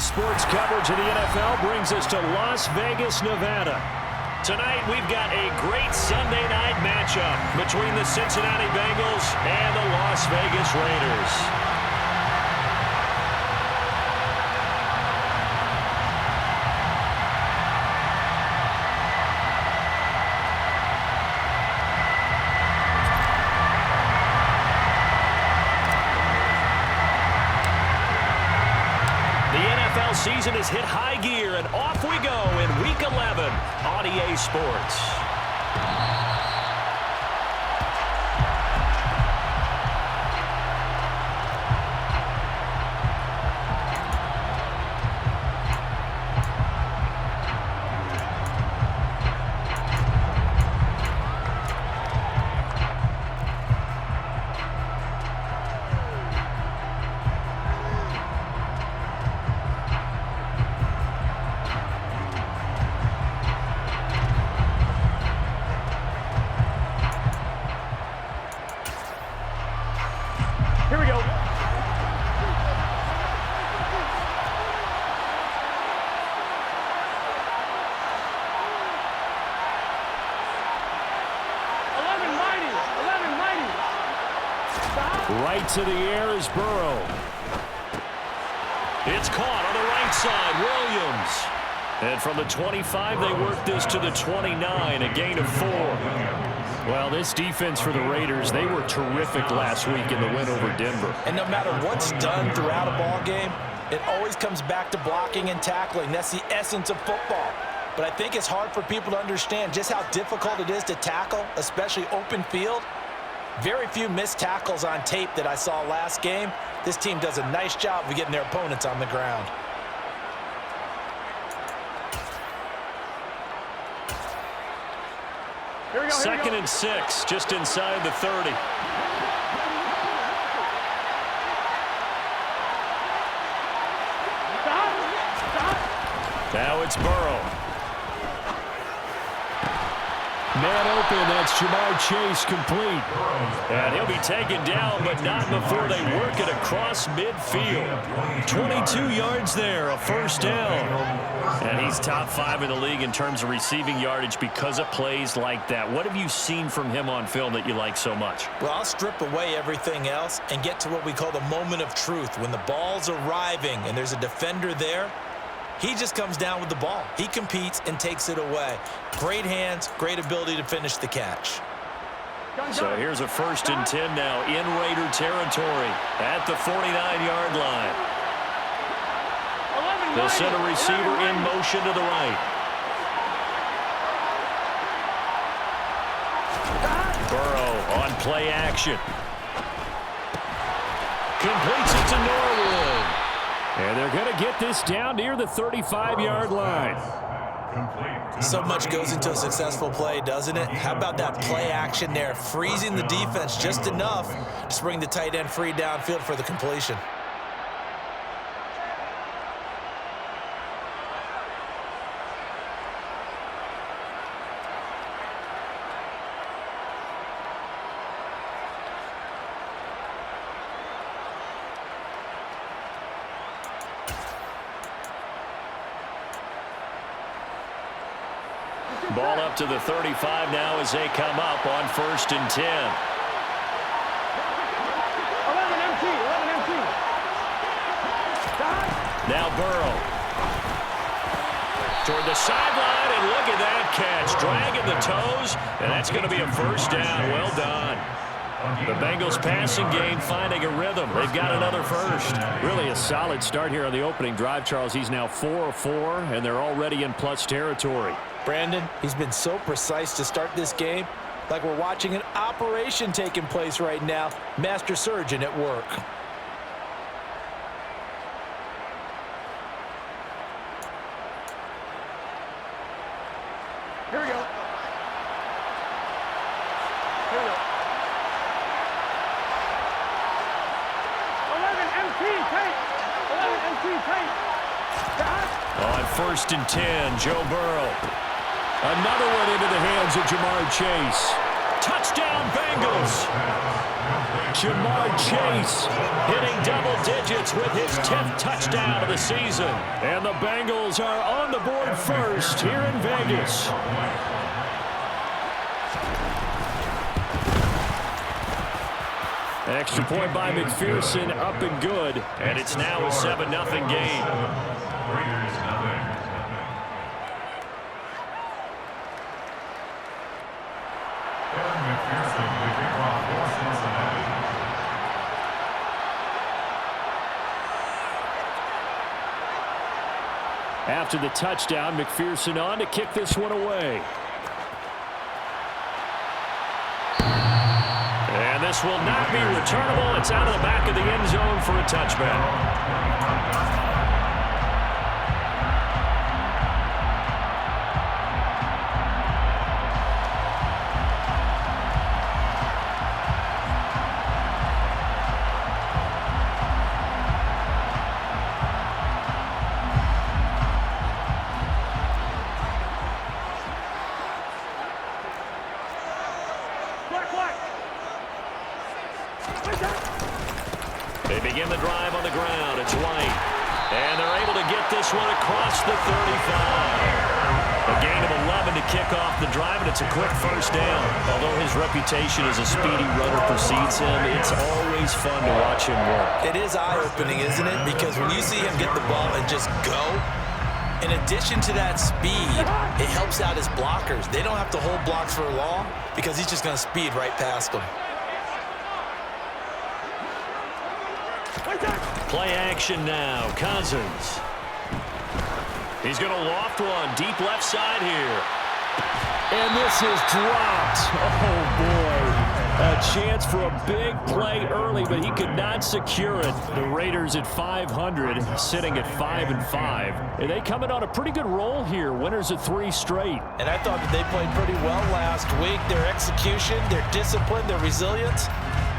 sports coverage of the NFL brings us to Las Vegas, Nevada. Tonight, we've got a great Sunday night matchup between the Cincinnati Bengals and the Las Vegas Raiders. Season has hit high gear, and off we go in Week 11 on EA Sports. Here we go. Right to the air is Burrow. It's caught on the right side, Williams. And from the 25, they work this to the 29, a gain of 4. Well, this defense for the Raiders, they were terrific last week in the win over Denver. And no matter what's done throughout a ball game, it always comes back to blocking and tackling. That's the essence of football. But I think it's hard for people to understand just how difficult it is to tackle, especially open field. Very few missed tackles on tape that I saw last game. This team does a nice job of getting their opponents on the ground. Second and 6, just inside the 30. Now it's Burrow. Man open, that's Jamar Chase complete. And he'll be taken down, but not before they work it across midfield. 22 yards there, a first down. And he's top 5 in the league in terms of receiving yardage because of plays like that. What have you seen from him on film that you like so much? Well, I'll strip away everything else and get to what we call the moment of truth. When the ball's arriving and there's a defender there, he just comes down with the ball. He competes and takes it away. Great hands, great ability to finish the catch. So here's a 1st and 10 now in Raider territory at the 49-yard line. They'll send a receiver in motion to the right. Burrow on play action. Completes it to Norwood. And they're going to get this down near the 35-yard line. So much goes into a successful play, doesn't it? How about that play action there? Freezing the defense just enough to bring the tight end free downfield for the completion. Ball up to the 35 now as they come up on 1st and 10. 11 MT. Now Burrow. Toward the sideline, and look at that catch. Dragging the toes, and that's going to be a first down. Well done. The Bengals passing game finding a rhythm. They've got another first. Really a solid start here on the opening drive, Charles. He's now 4 of 4, and they're already in plus territory. Brandon, he's been so precise to start this game, like we're watching an operation taking place right now. Master surgeon at work. Here we go. 11 MT tight. On 1st and 10, Joe Burrow. Another one into the hands of Jamar Chase. Touchdown, Bengals. Jamar Chase hitting double digits with his 10th touchdown of the season. And the Bengals are on the board first here in Vegas. Extra point by McPherson, up and good. And it's now a 7-0 game. After the touchdown, McPherson on to kick this one away. And this will not be returnable. It's out of the back of the end zone for a touchback. They begin the drive on the ground. It's White. And they're able to get this one across the 35. A gain of 11 to kick off the drive, and it's a quick first down. Although his reputation as a speedy runner precedes him, it's always fun to watch him work. It is eye-opening, isn't it? Because when you see him get the ball and just go, in addition to that speed, it helps out his blockers. They don't have to hold blocks for long because he's just going to speed right past them. Play action now. Cousins. He's going to loft one deep left side here. And this is dropped. Oh, boy. A chance for a big play early, but he could not secure it. The Raiders at 500, sitting at 5-5. And they come in on a pretty good roll here. Winners of 3 straight. And I thought that they played pretty well last week. Their execution, their discipline, their resilience,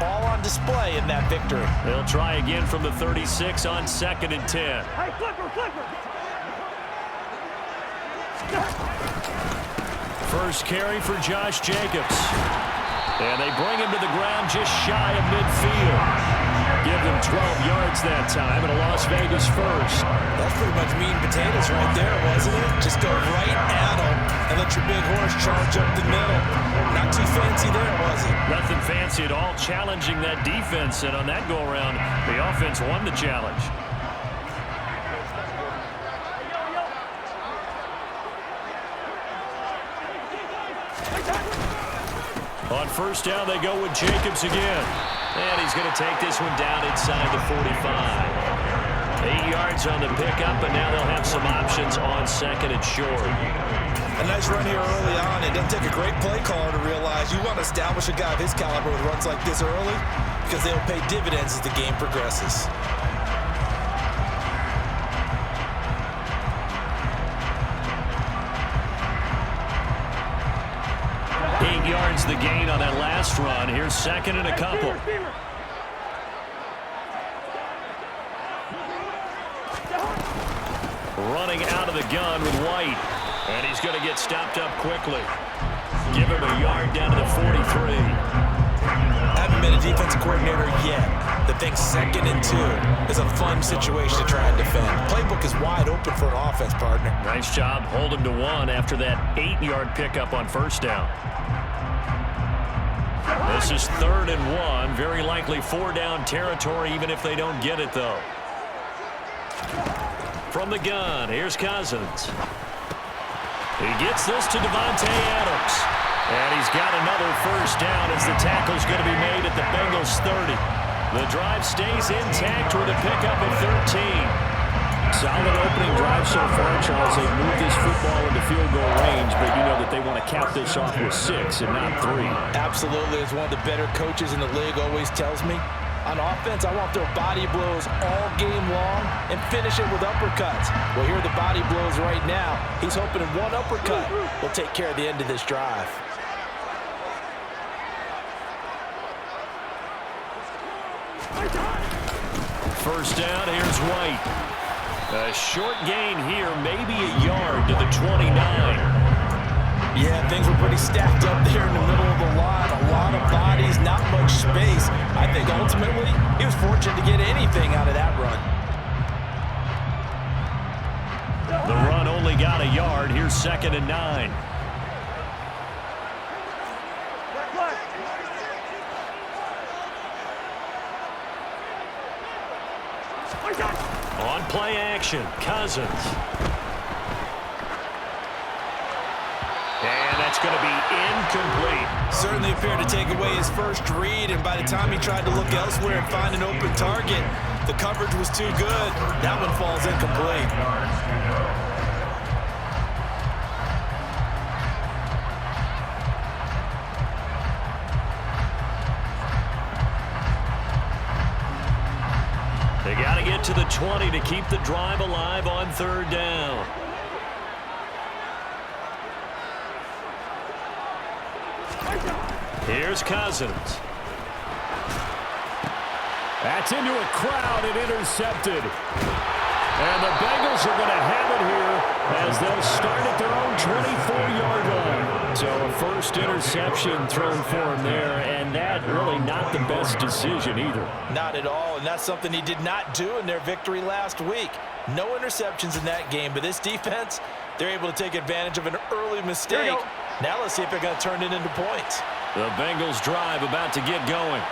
all on display in that victory. They'll try again from the 36 on 2nd and 10. Hey, flipper. First carry for Josh Jacobs. And they bring him to the ground just shy of midfield. Give them 12 yards that time, and a Las Vegas first. That's pretty much meat and potatoes right there, wasn't it? Just go right at him and let your big horse charge up the middle. Not too fancy there, was it? Nothing fancy at all, challenging that defense. And on that go-around, the offense won the challenge. On first down, they go with Jacobs again. And he's going to take this one down inside the 45. 8 yards on the pickup, and now they'll have some options on 2nd and short. A nice run here early on. It doesn't take a great play caller to realize you want to establish a guy of his caliber with runs like this early because they'll pay dividends as the game progresses. Yards the gain on that last run. Here's 2nd and a couple. Running out of the gun with White. And he's going to get stopped up quickly. Give him a yard down to the 43. I haven't been a defensive coordinator yet that thinks 2nd and 2 is a fun situation to try and defend. Playbook is wide open for an offense, partner. Nice job holding to 1 after that 8-yard pickup on first down. This is 3rd and 1. Very likely 4-down territory, even if they don't get it, though. From the gun, here's Cousins. He gets this to Devontae Adams. And he's got another first down as the tackle's going to be made at the Bengals 30. The drive stays intact with a pickup of 13. Solid opening drive so far, Charles. They've moved this football into field goal range, but you know that they want to cap this off with 6 and not 3. Absolutely. As one of the better coaches in the league always tells me, on offense, I want their body blows all game long and finish it with uppercuts. Well, here are the body blows right now. He's hoping in one uppercut will take care of the end of this drive. First down, here's White. A short gain here, maybe a yard to the 29. Yeah, things were pretty stacked up there in the middle of the line. A lot of bodies, not much space. I think ultimately he was fortunate to get anything out of that run. The run only got a yard. Here's 2nd and 9. On play action, Cousins. And that's going to be incomplete. Certainly appeared to take away his first read, and by the time he tried to look elsewhere and find an open target, the coverage was too good. That one falls incomplete. They got to get to the 20 to keep the drive alive on 3rd down. Here's Cousins. That's into a crowd and intercepted. And the Bengals are going to have it here as they'll start at their own 24-yard line. So a first interception thrown for him there, and that really not the best decision either. Not at all, and that's something he did not do in their victory last week. No interceptions in that game, but this defense, they're able to take advantage of an early mistake. Now let's see if they're going to turn it into points. The Bengals drive about to get going.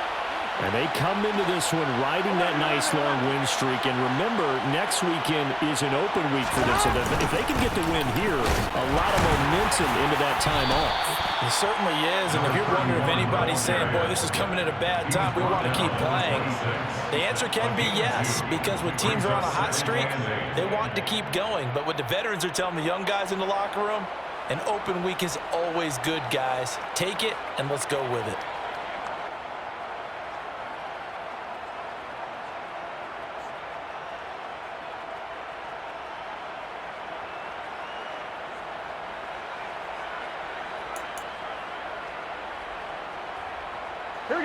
And they come into this one riding that nice long win streak. And remember, next weekend is an open week for them. So if they can get the win here, a lot of momentum into that time off. It certainly is. And if you're wondering if anybody's saying, boy, this is coming at a bad time, we want to keep playing, the answer can be yes. Because when teams are on a hot streak, they want to keep going. But what the veterans are telling the young guys in the locker room, an open week is always good, guys. Take it, and let's go with it.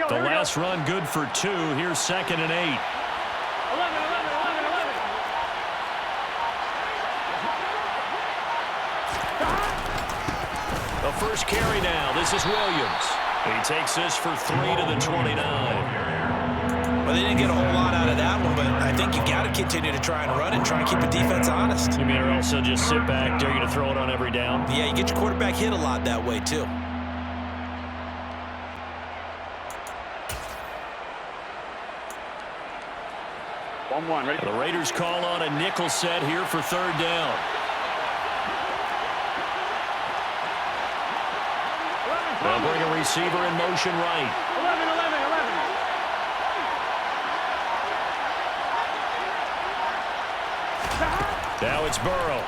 The last run good for 2. Here's 2nd and 8. 11. The first carry now. This is Williams. He takes this for 3 to the 29. Well, they didn't get a whole lot out of that one, but I think you got to continue to try and run and try and keep the defense honest. You mean or also just sit back, dare you to throw it on every down? Yeah, you get your quarterback hit a lot that way, too. Ready? The Raiders call on a nickel set here for 3rd down. They'll bring a receiver in motion right. 11. Now it's Burrow.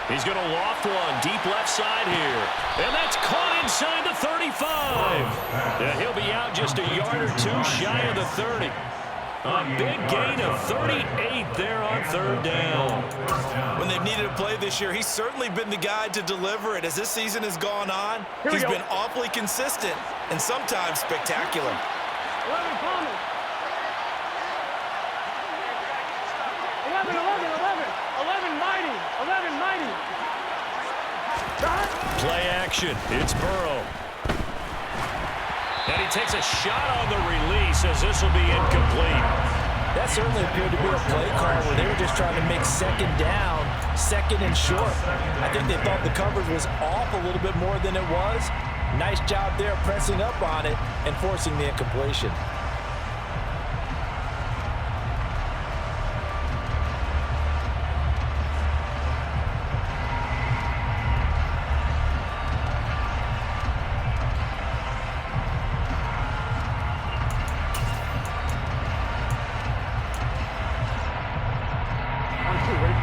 He's going to loft one deep left side here. And that's caught inside the 35. Yeah, he'll be out just a yard or 2 shy of the 30. A big gain of 38 there on 3rd down. When they've needed a play this year, he's certainly been the guy to deliver it. As this season has gone on, he's been awfully consistent and sometimes spectacular. 11 Palmer. 11 mighty. 11 mighty. Play action. It's Burrow. And he takes a shot on the release as this will be incomplete. That certainly appeared to be a play call where they were just trying to make 2nd down, 2nd and short. I think they thought the coverage was off a little bit more than it was. Nice job there pressing up on it and forcing the incompletion.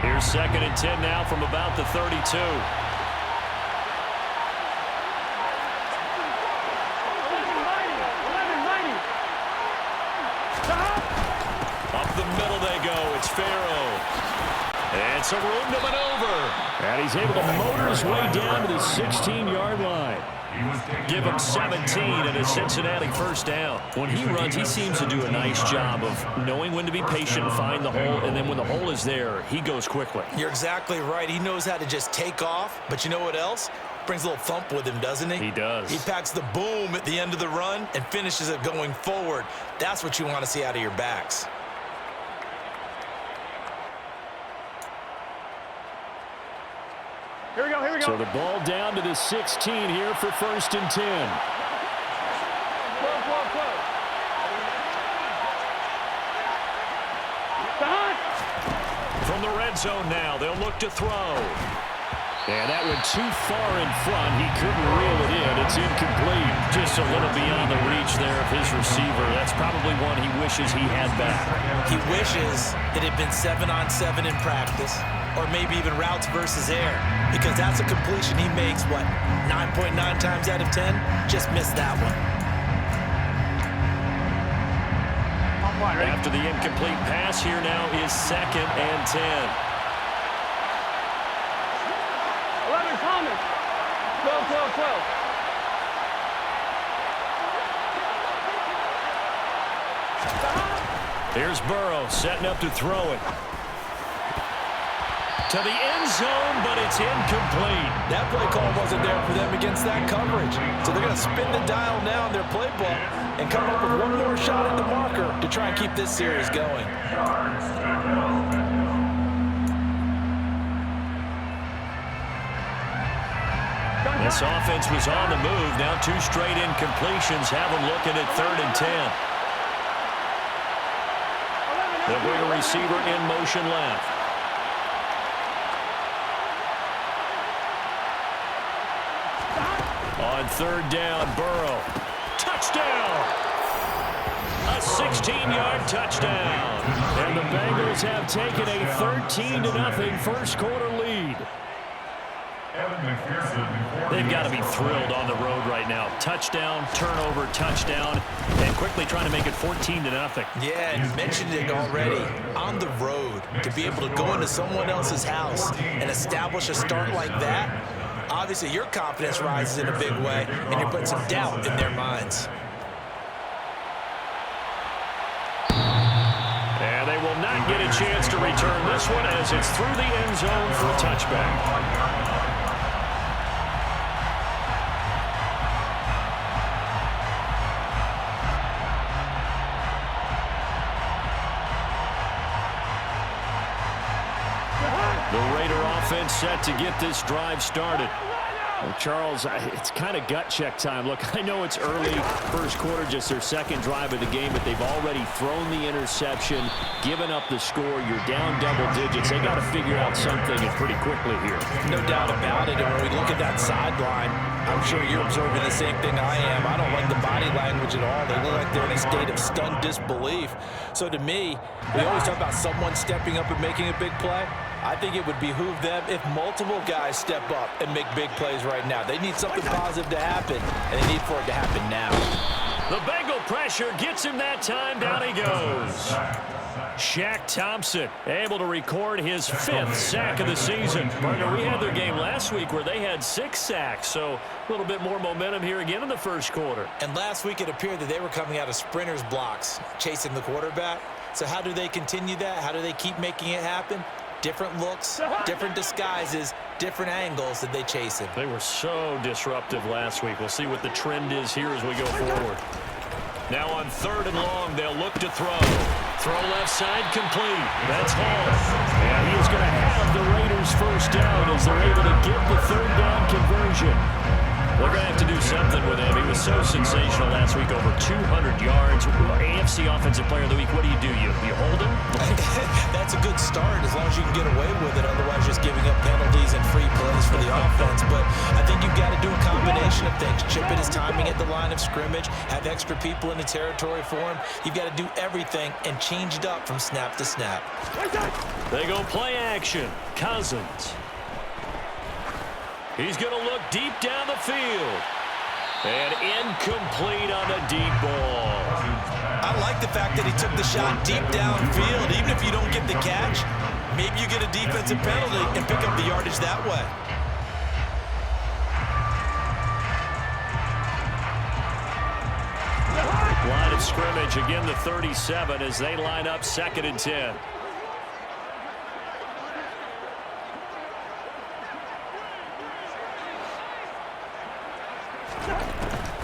Here's 2nd and 10 now from about the 32. Up the middle they go. It's Farrow. And some room to maneuver. And he's able to motor his way down to the 16-yard line. Give him 17 and a Cincinnati 1st down. When he runs, he seems to do a nice job of knowing when to be patient, find the hole, and then when the hole is there, he goes quickly. You're exactly right. He knows how to just take off. But you know what else? Brings a little thump with him, doesn't he? He does. He packs the boom at the end of the run and finishes it going forward. That's what you want to see out of your backs. Here we go, here we go. So the ball down to the 16 here for 1st and 10. Close. Behind. From the red zone now, they'll look to throw. And that went too far in front. He couldn't reel it in. It's incomplete. Just a little beyond the reach there of his receiver. That's probably one he wishes he had back. He wishes it had been 7-on-7 in practice, or maybe even routes versus air, because that's a completion he makes, 9.9 times out of 10? Just missed that one. After the incomplete pass, here now is 2nd and 10. 11 coming. 12. Here's Burrow setting up to throw it. To the end zone, but it's incomplete. That play call wasn't there for them against that coverage. So they're going to spin the dial now in their playbook and come up with one more shot at the marker to try and keep this series going. This offense was on the move. Now 2 straight incompletions have them looking at 3rd and 10. They'll bring a receiver in motion left. On 3rd down, Burrow. Touchdown! A 16-yard touchdown. And the Bengals have taken a 13-0 first quarter lead. They've got to be thrilled on the road right now. Touchdown, turnover, touchdown, and quickly trying to make it 14-0. Yeah, and you mentioned it already. On the road, to be able to go into someone else's house and establish a start like that, obviously your confidence rises in a big way, and you're putting some doubt in their minds. And they will not get a chance to return this one as it's through the end zone for a touchback. The Raider offense set to get this drive started. Well, Charles, it's kind of gut check time. Look, I know it's early first quarter, just their 2nd drive of the game, but they've already thrown the interception, given up the score. You're down double digits. They got to figure out something and pretty quickly here. No doubt about it. And when we look at that sideline, I'm sure you're observing the same thing I am. I don't like the body language at all. They look like they're in a state of stunned disbelief. So to me, we always talk about someone stepping up and making a big play. I think it would behoove them if multiple guys step up and make big plays right now. They need something positive to happen, and they need for it to happen now. The Bengal pressure gets him that time. Down he goes. Shaq Thompson able to record his 5th sack of the season. Partner, we had their game last week where they had 6 sacks, so a little bit more momentum here again in the first quarter. And last week it appeared that they were coming out of sprinters blocks, chasing the quarterback. So how do they continue that? How do they keep making it happen? Different looks, different disguises, different angles that they chase him. They were so disruptive last week. We'll see what the trend is here as we go forward. Now on 3rd and long, they'll look to throw. Throw left side complete. That's Hall. And he is going to have the Raiders first down as they're able to get the 3rd down conversion. They're going to have to do something with him. He was so sensational last week, over 200 yards. AFC Offensive Player of the Week, what do? You hold him? That's a good start as long as you can get away with it. Otherwise, just giving up penalties and free plays for the offense. But I think you've got to do a combination of things. Chip at his timing at the line of scrimmage, have extra people in the territory for him. You've got to do everything and change it up from snap to snap. They go play action. Cousins. He's going to look deep down the field. And incomplete on a deep ball. I like the fact that he took the shot deep downfield. Even if you don't get the catch, maybe you get a defensive penalty and pick up the yardage that way. Line of scrimmage, again the 37 as they line up 2nd and 10.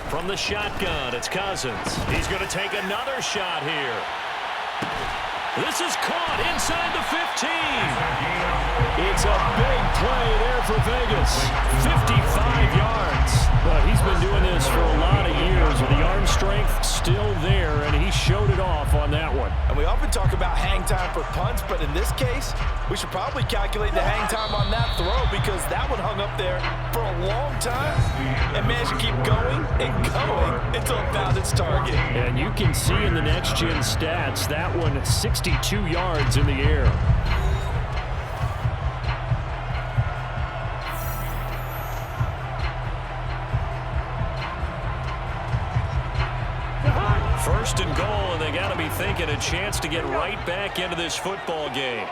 From the shotgun, it's Cousins. He's going to take another shot here. This is caught inside the 15. It's a big play there for Vegas. 55 yards. But he's been doing this for a lot of years, with the arm strength still there, and he showed it off on that one. And we often talk about hang time for punts, but in this case, we should probably calculate the hang time on that throw, because that one hung up there for a long time and managed to keep going and going until it found its target. And you can see in the next-gen stats, that one 62 yards in the air. First and goal, and they got to be thinking a chance to get right back into this football game.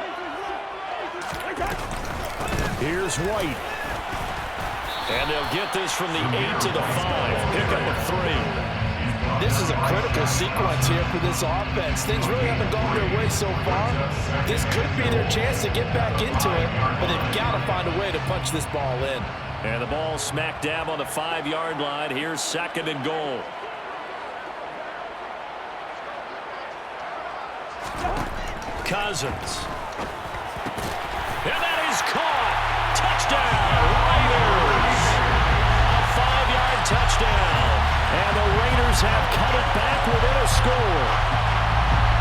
Here's White. And they'll get this from the 8 to the 5. Pick up a 3. This is a critical sequence here for this offense. Things really haven't gone their way so far. This could be their chance to get back into it, but they've got to find a way to punch this ball in. And the ball smack dab on the 5-yard line. Here's second and goal. Cousins. And that is caught. Touchdown, Raiders. A 5-yard touchdown. And the Raiders have cut it back within a score.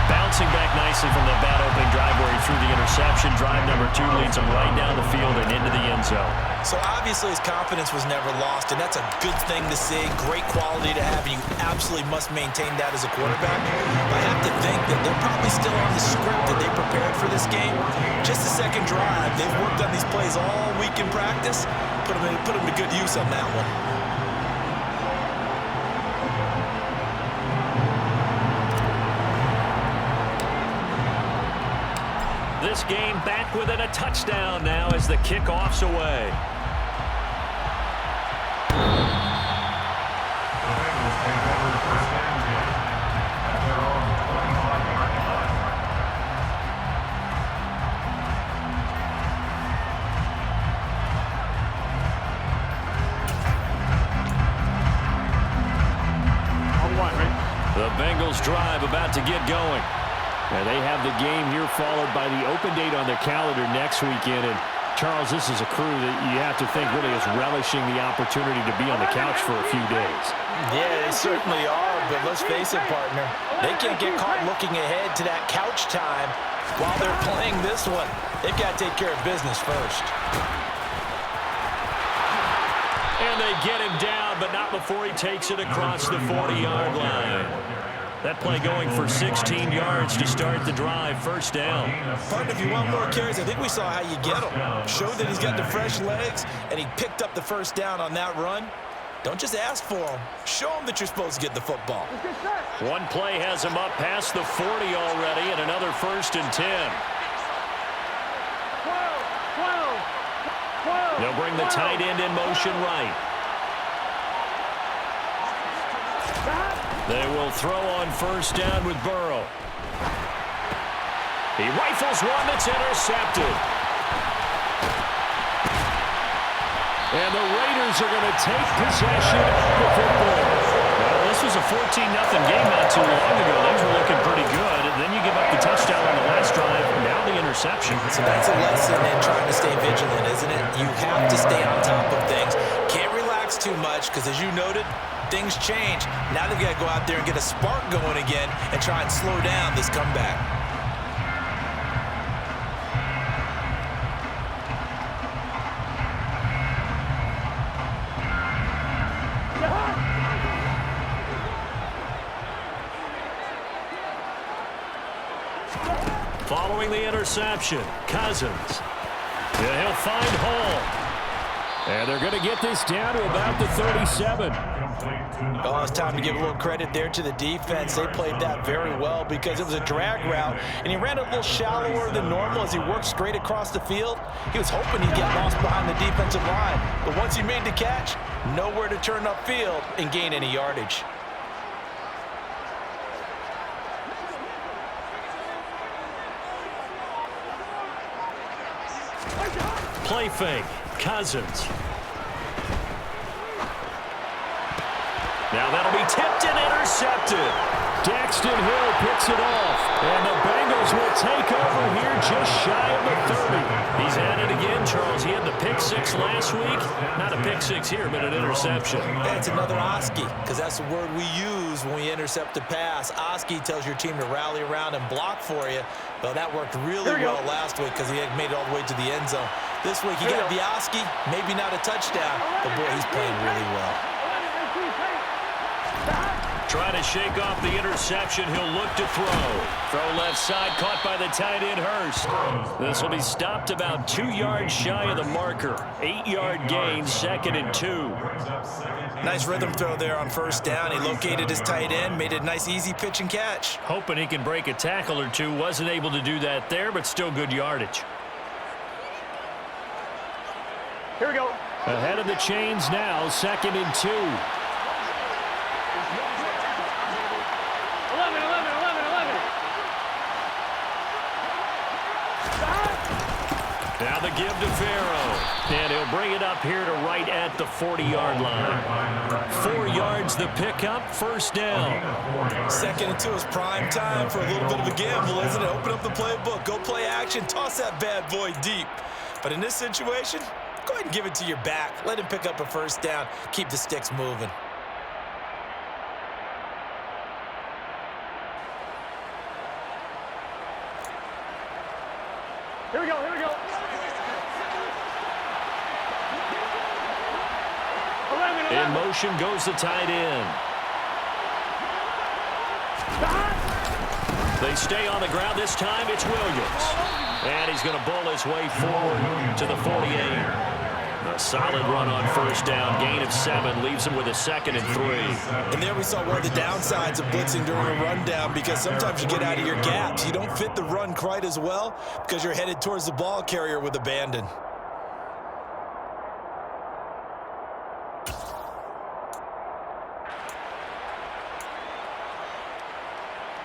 Bouncing back nicely from that bad opening drive where he threw the interception. Drive number 2 leads him right down the field and into the end zone. So obviously his confidence was never lost, and that's a good thing to see. Great quality to have, and you absolutely must maintain that as a quarterback. But I have to think that they're probably still on the script that they prepared for this game. Just the second drive. They've worked on these plays all week in practice. Put them to good use on that one. This game back within a touchdown now as the kickoff's away. The Bengals drive about to get going. And they have the game here followed by the open date on their calendar next weekend. And, Charles, this is a crew that you have to think really is relishing the opportunity to be on the couch for a few days. Yeah, they certainly are, but let's face it, partner. They can't get caught looking ahead to that couch time while they're playing this one. They've got to take care of business first. And they get him down, but not before he takes it across the 40-yard line. That play going for 16 yards to start the drive. First down. Partner, if you want more carries, I think we saw how you get him. Showed that he's got the fresh legs, and he picked up the first down on that run. Don't just ask for him. Show him that you're supposed to get the football. One play has him up past the 40 already, and another first and 10. They'll bring the tight end in motion right. They will throw on first down with Burrow. He rifles one that's intercepted. And the Raiders are going to take possession of the football. Well, this was a 14-0 game not too long ago. Things were looking pretty good. And then you give up the touchdown on the last drive. Now the interception. So that's a lesson in trying to stay vigilant, isn't it? You have to stay on top of things. Can't relax too much because, as you noted, things change. Now they've got to go out there and get a spark going again and try and slow down this comeback. Following the interception, Cousins. Yeah, he'll find Hall. And they're going to get this down to about the 37. Oh, it's time to give a little credit there to the defense. They played that very well because it was a drag route, and he ran a little shallower than normal as he worked straight across the field. He was hoping he'd get lost behind the defensive line, but once he made the catch, nowhere to turn upfield and gain any yardage. Play fake. Cousins. Now that'll be tipped and intercepted. Daxton Hill picks it off, and the Bengals will take over here just shy of the 30. He's at it again, Charles. He had the pick six last week. Not a pick six here, but an interception. It's another Oski, because that's the word we use when we intercept a pass. Oski tells your team to rally around and block for you. Well, that worked really well last week because he had made it all the way to the end zone. This week he got the Oski, maybe not a touchdown, but boy, he's playing really well. Trying to shake off the interception. He'll look to throw. Throw left side, caught by the tight end, Hurst. This will be stopped about 2 yards shy of the marker. 8-yard gain, 2nd and 2. Nice rhythm throw there on first down. He located his tight end, made it a nice, easy pitch and catch. Hoping he can break a tackle or two. Wasn't able to do that there, but still good yardage. Here we go. Ahead of the chains now, 2nd and 2. 11. Now the give to Farrow. And he'll bring it up here to right at the 40-yard line. 4 yards the pickup, first down. 2nd and 2 is prime time for a little bit of a gamble, isn't it? Open up the playbook, go play action, toss that bad boy deep. But in this situation, go ahead and give it to your back. Let him pick up a first down. Keep the sticks moving. Here we go. In motion goes the tight end. They stay on the ground. This time it's Williams. And he's going to bull his way forward to the 48. A solid run on first down. Gain of 7 leaves him with a 2nd and 3. And there we saw one of the downsides of blitzing during a rundown, because sometimes you get out of your gaps. You don't fit the run quite as well because you're headed towards the ball carrier with abandon.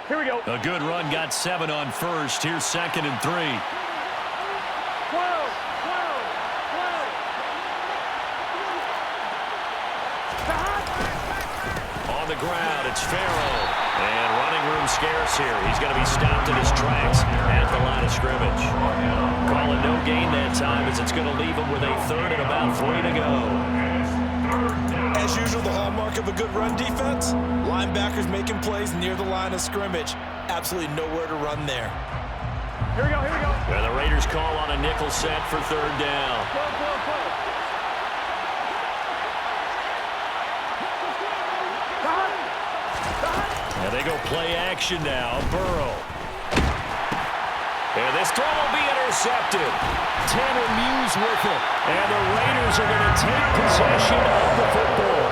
Here we go. A good run, got 7 on first. Here's 2nd and 3. 12. On the ground, it's Farrow. And running room scarce here. He's going to be stopped in his tracks at the line of scrimmage. Call it no gain that time, as it's going to leave him with a 3rd and about 3 to go. As usual, the hallmark of a good run defense, linebackers making plays near the line of scrimmage. Absolutely nowhere to run there. Here we go. And the Raiders call on a nickel set for 3rd down. 12. And they go play action now. Burrow. And this throw will be intercepted. Tanner Muse with it. And the Raiders are going to take possession of the football.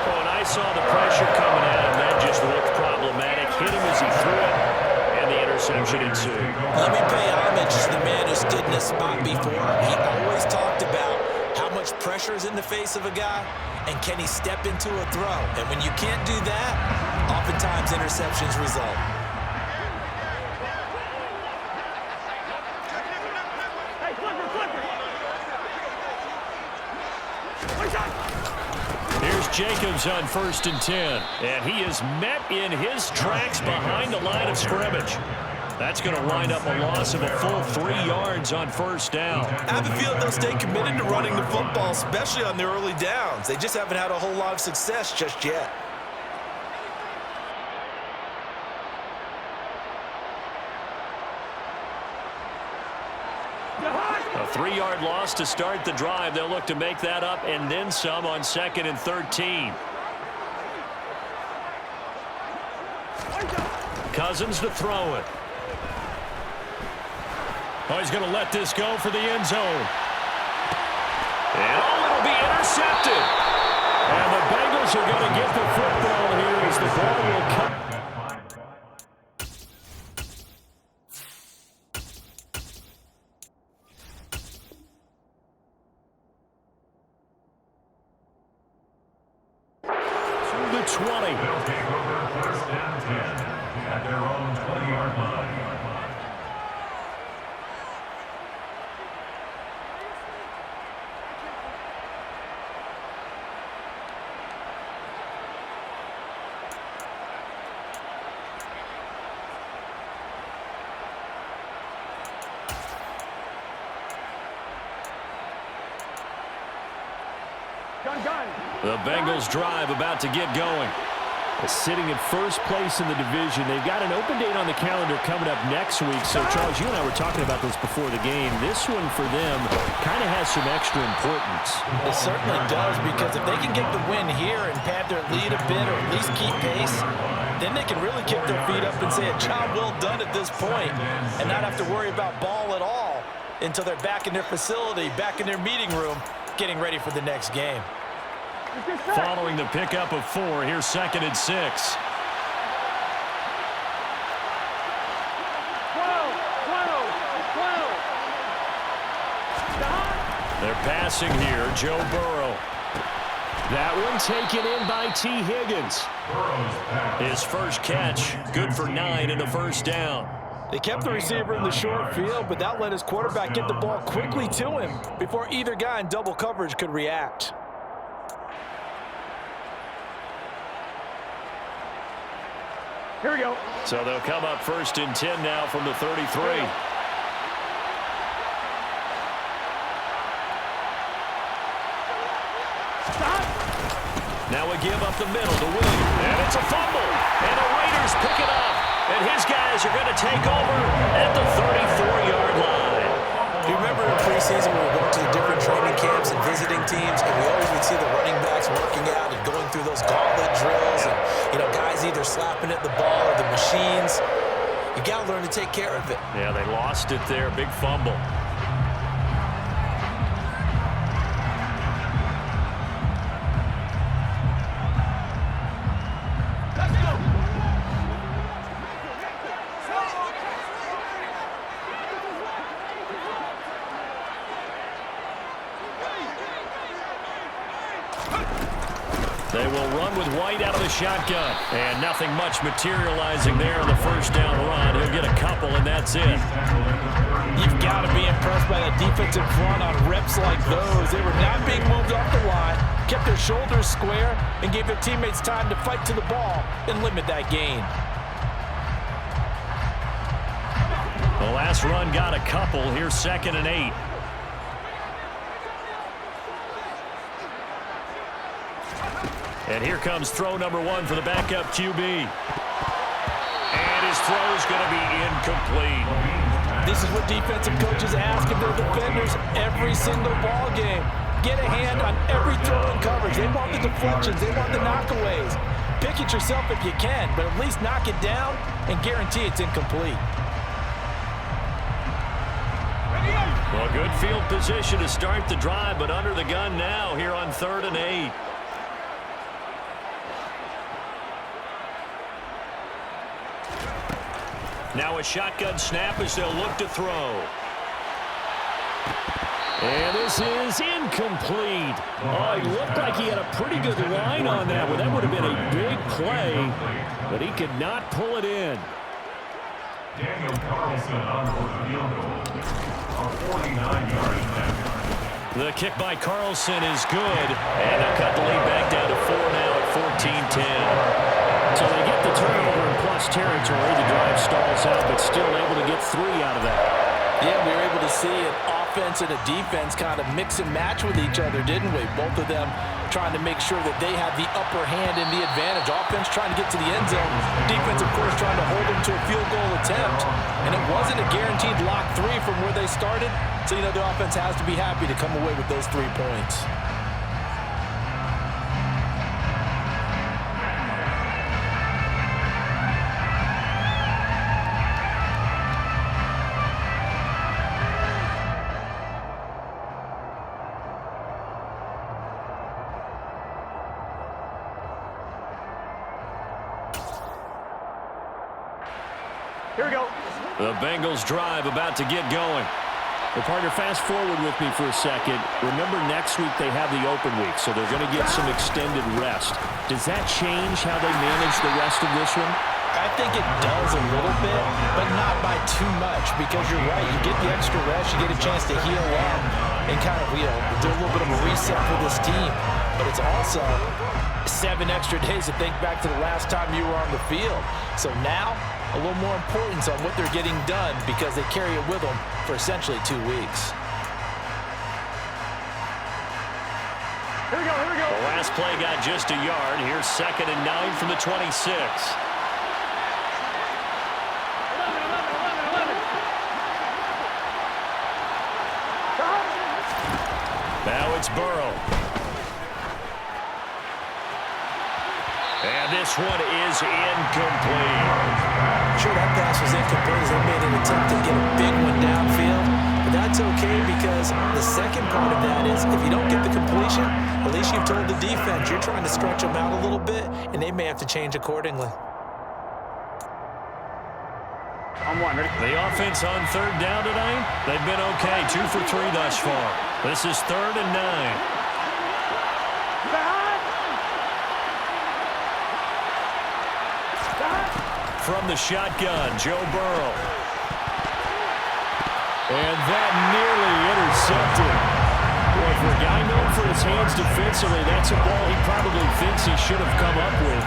Oh, and I saw the pressure coming at him. That just looked problematic. Hit him as he threw it. And the interception ensued. Let me pay homage to the man who stood in this spot before. He always talked about how much pressure is in the face of a guy, and can he step into a throw. And when you can't do that, oftentimes interceptions result. Hey, flipper. Here's Jacobs on 1st and 10. And he is met in his tracks behind the line of scrimmage. That's going to wind up a loss of a full 3 yards on first down. I have a feeling they'll stay committed to running the football, especially on the early downs. They just haven't had a whole lot of success just yet. A 3-yard loss to start the drive. They'll look to make that up and then some on 2nd and 13. Cousins to throw it. Oh, he's going to let this go for the end zone. And it'll be intercepted. And the Bengals are going to get the football here as the ball will come. The 20. They'll take over first and 10 at their own 20-yard line. gun. The Bengals drive about to get going. Sitting in first place in the division. They've got an open date on the calendar coming up next week. So, Charles, you and I were talking about this before the game. This one for them kind of has some extra importance. It certainly does, because if they can get the win here and pad their lead a bit or at least keep pace, then they can really kick their feet up and say a job well done at this point and not have to worry about ball at all until they're back in their facility, back in their meeting room, getting ready for the next game. Following the pickup of 4, here's 2nd and 6. 12, 12. They're passing here, Joe Burrow. That one taken in by T. Higgins. His first catch, good for 9 and a first down. They kept the receiver in the short field, but that let his quarterback get the ball quickly to him before either guy in double coverage could react. Here we go. So they'll come up 1st and 10 now from the 33. Stop. Now we give up the middle to Williams. And it's a fumble. And the Raiders pick it up. And his guys are going to take over at the 34-yard line. Do you remember in preseason when we were going to the different training camps and visiting teams, and we always would see the running backs working out and going through those gauntlet drills, and guys either slapping at the ball or the machines. You got to learn to take care of it. Yeah, they lost it there. Big fumble. They will run with White out of the shotgun. And nothing much materializing there on the first down run. He'll get a couple, and that's it. You've got to be impressed by that defensive front on reps like those. They were not being moved off the line, kept their shoulders square, and gave their teammates time to fight to the ball and limit that gain. The last run got a couple. Here's 2nd and 8. And here comes throw number 1 for the backup QB. And his throw's going to be incomplete. This is what defensive coaches ask of their defenders every single ball game. Get a hand on every throw in coverage. They want the deflections. They want the knockaways. Pick it yourself if you can, but at least knock it down and guarantee it's incomplete. Well, good field position to start the drive, but under the gun now here on 3rd and 8. Now a shotgun snap as they'll look to throw. And this is incomplete. Oh, he looked like he had a pretty good line on that one. That would have been a big play, but he could not pull it in. Daniel Carlson on for the field goal. A 49-yard attempt. The kick by Carlson is good. And they'll cut the lead back down to 4 now at 14-10. So they get the turnover in plus territory. The drive stalls out, but still able to get 3 out of that. Yeah, we were able to see an offense and a defense kind of mix and match with each other, didn't we? Both of them trying to make sure that they have the upper hand and the advantage. Offense trying to get to the end zone. Defense, of course, trying to hold them to a field goal attempt. And it wasn't a guaranteed lock 3 from where they started. So, the offense has to be happy to come away with those 3 points. Here we go. The Bengals drive about to get going. Well, partner, fast forward with me for a second. Remember, next week they have the open week, so they're going to get some extended rest. Does that change how they manage the rest of this one? I think it does a little bit, but not by too much, because you're right. You get the extra rest, you get a chance to heal up and kind of, do a little bit of a reset for this team. But it's also 7 extra days to think back to the last time you were on the field. So now, a little more importance on what they're getting done because they carry it with them for essentially 2 weeks. Here we go, here we go. Last play got just a yard. Here's 2nd and 9 from the 26. Now it's Burrow. And this one is incomplete. Sure, that pass was incomplete as they made an attempt to get a big one downfield. But that's okay because the second part of that is if you don't get the completion, at least you've told the defense you're trying to stretch them out a little bit, and they may have to change accordingly. On one, ready? The offense on 3rd down tonight, they've been okay. 2 for 3 thus far. This is 3rd and 9. From the shotgun, Joe Burrow. And that nearly intercepted. Boy, for a guy known for his hands defensively, that's a ball he probably thinks he should have come up with.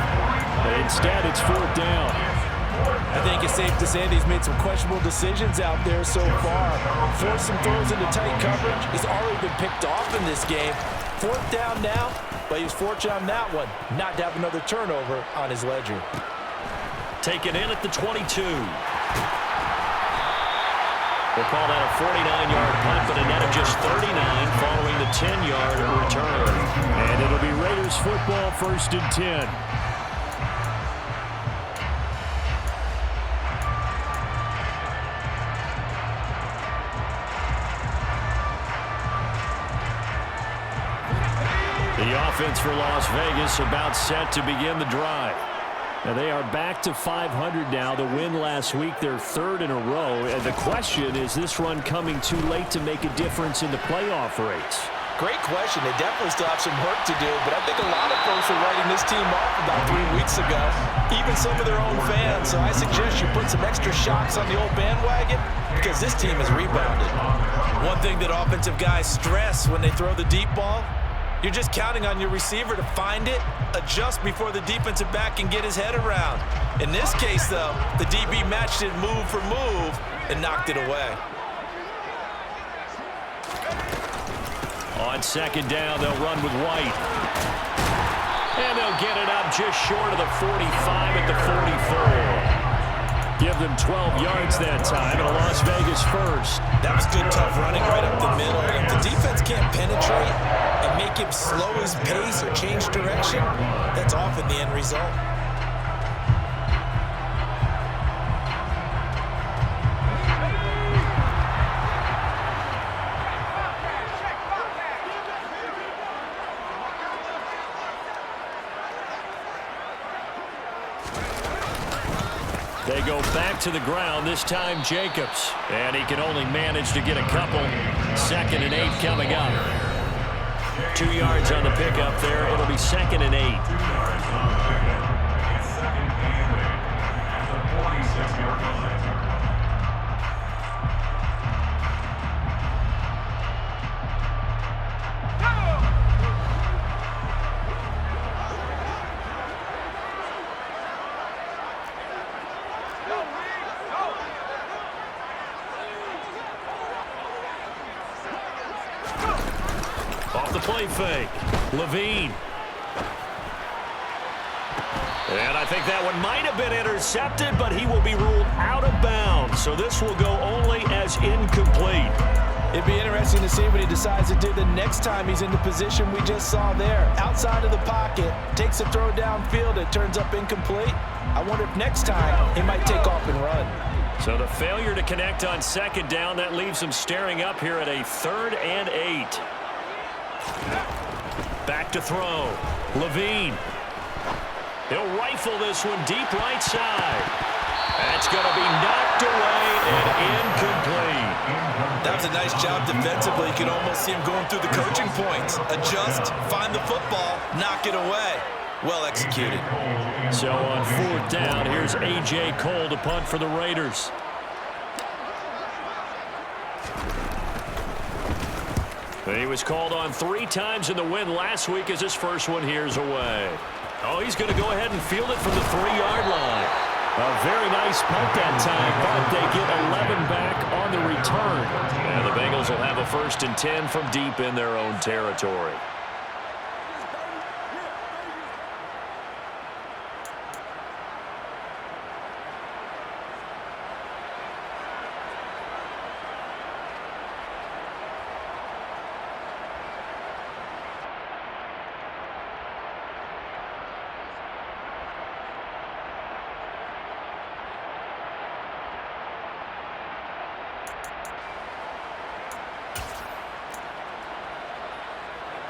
But instead, it's 4th down. I think it's safe to say that he's made some questionable decisions out there so far. Forced some throws into tight coverage. He's already been picked off in this game. 4th down now, but he was fortunate on that one not to have another turnover on his ledger. Taken in at the 22. We'll call that a 49-yard punt, but a net of just 39 following the 10-yard return. And it'll be Raiders football, 1st and 10. The offense for Las Vegas about set to begin the drive. Now they are back to 500 now. The win last week, their 3rd in a row. And the question is this run coming too late to make a difference in the playoff race? Great question. They definitely still have some work to do, but I think a lot of folks are writing this team off about 3 weeks ago, even some of their own fans. So I suggest you put some extra shocks on the old bandwagon because this team has rebounded. One thing that offensive guys stress when they throw the deep ball, you're just counting on your receiver to find it, adjust before the defensive back can get his head around. In this case, though, the DB matched it move for move and knocked it away. On 2nd down, they'll run with White. And they'll get it up just short of the 45 at the 44. Give them 12 yards that time, and a Las Vegas 1st. That was good, tough running right up the middle. If the defense can't penetrate and make him slow his pace or change direction, that's often the end result. They go back to the ground, this time Jacobs. And he can only manage to get a couple. 2nd and 8 coming up. 2 yards on the pickup there. It'll be 2nd and 8. 2 yards on the pickup. It's 2nd and 8 at the 46-yard line. Off the play fake. Levine. And I think that one might have been intercepted, but he will be ruled out of bounds. So this will go only as incomplete. It'd be interesting to see what he decides to do the next time he's in the position we just saw there. Outside of the pocket, takes a throw downfield, it turns up incomplete. I wonder if next time he might take off and run. So the failure to connect on 2nd down, that leaves him staring up here at a 3rd and 8. Back to throw. Levine. He'll rifle this one deep right side. That's going to be knocked away and incomplete. That was a nice job defensively. You can almost see him going through the coaching points. Adjust, find the football, knock it away. Well executed. So on 4th down, here's A.J. Cole to punt for the Raiders. He was called on 3 times in the win last week as his first one here's away. Oh, he's going to go ahead and field it from the 3-yard line. A very nice punt that time, but they get 11 back on the return. And the Bengals will have a 1st and 10 from deep in their own territory.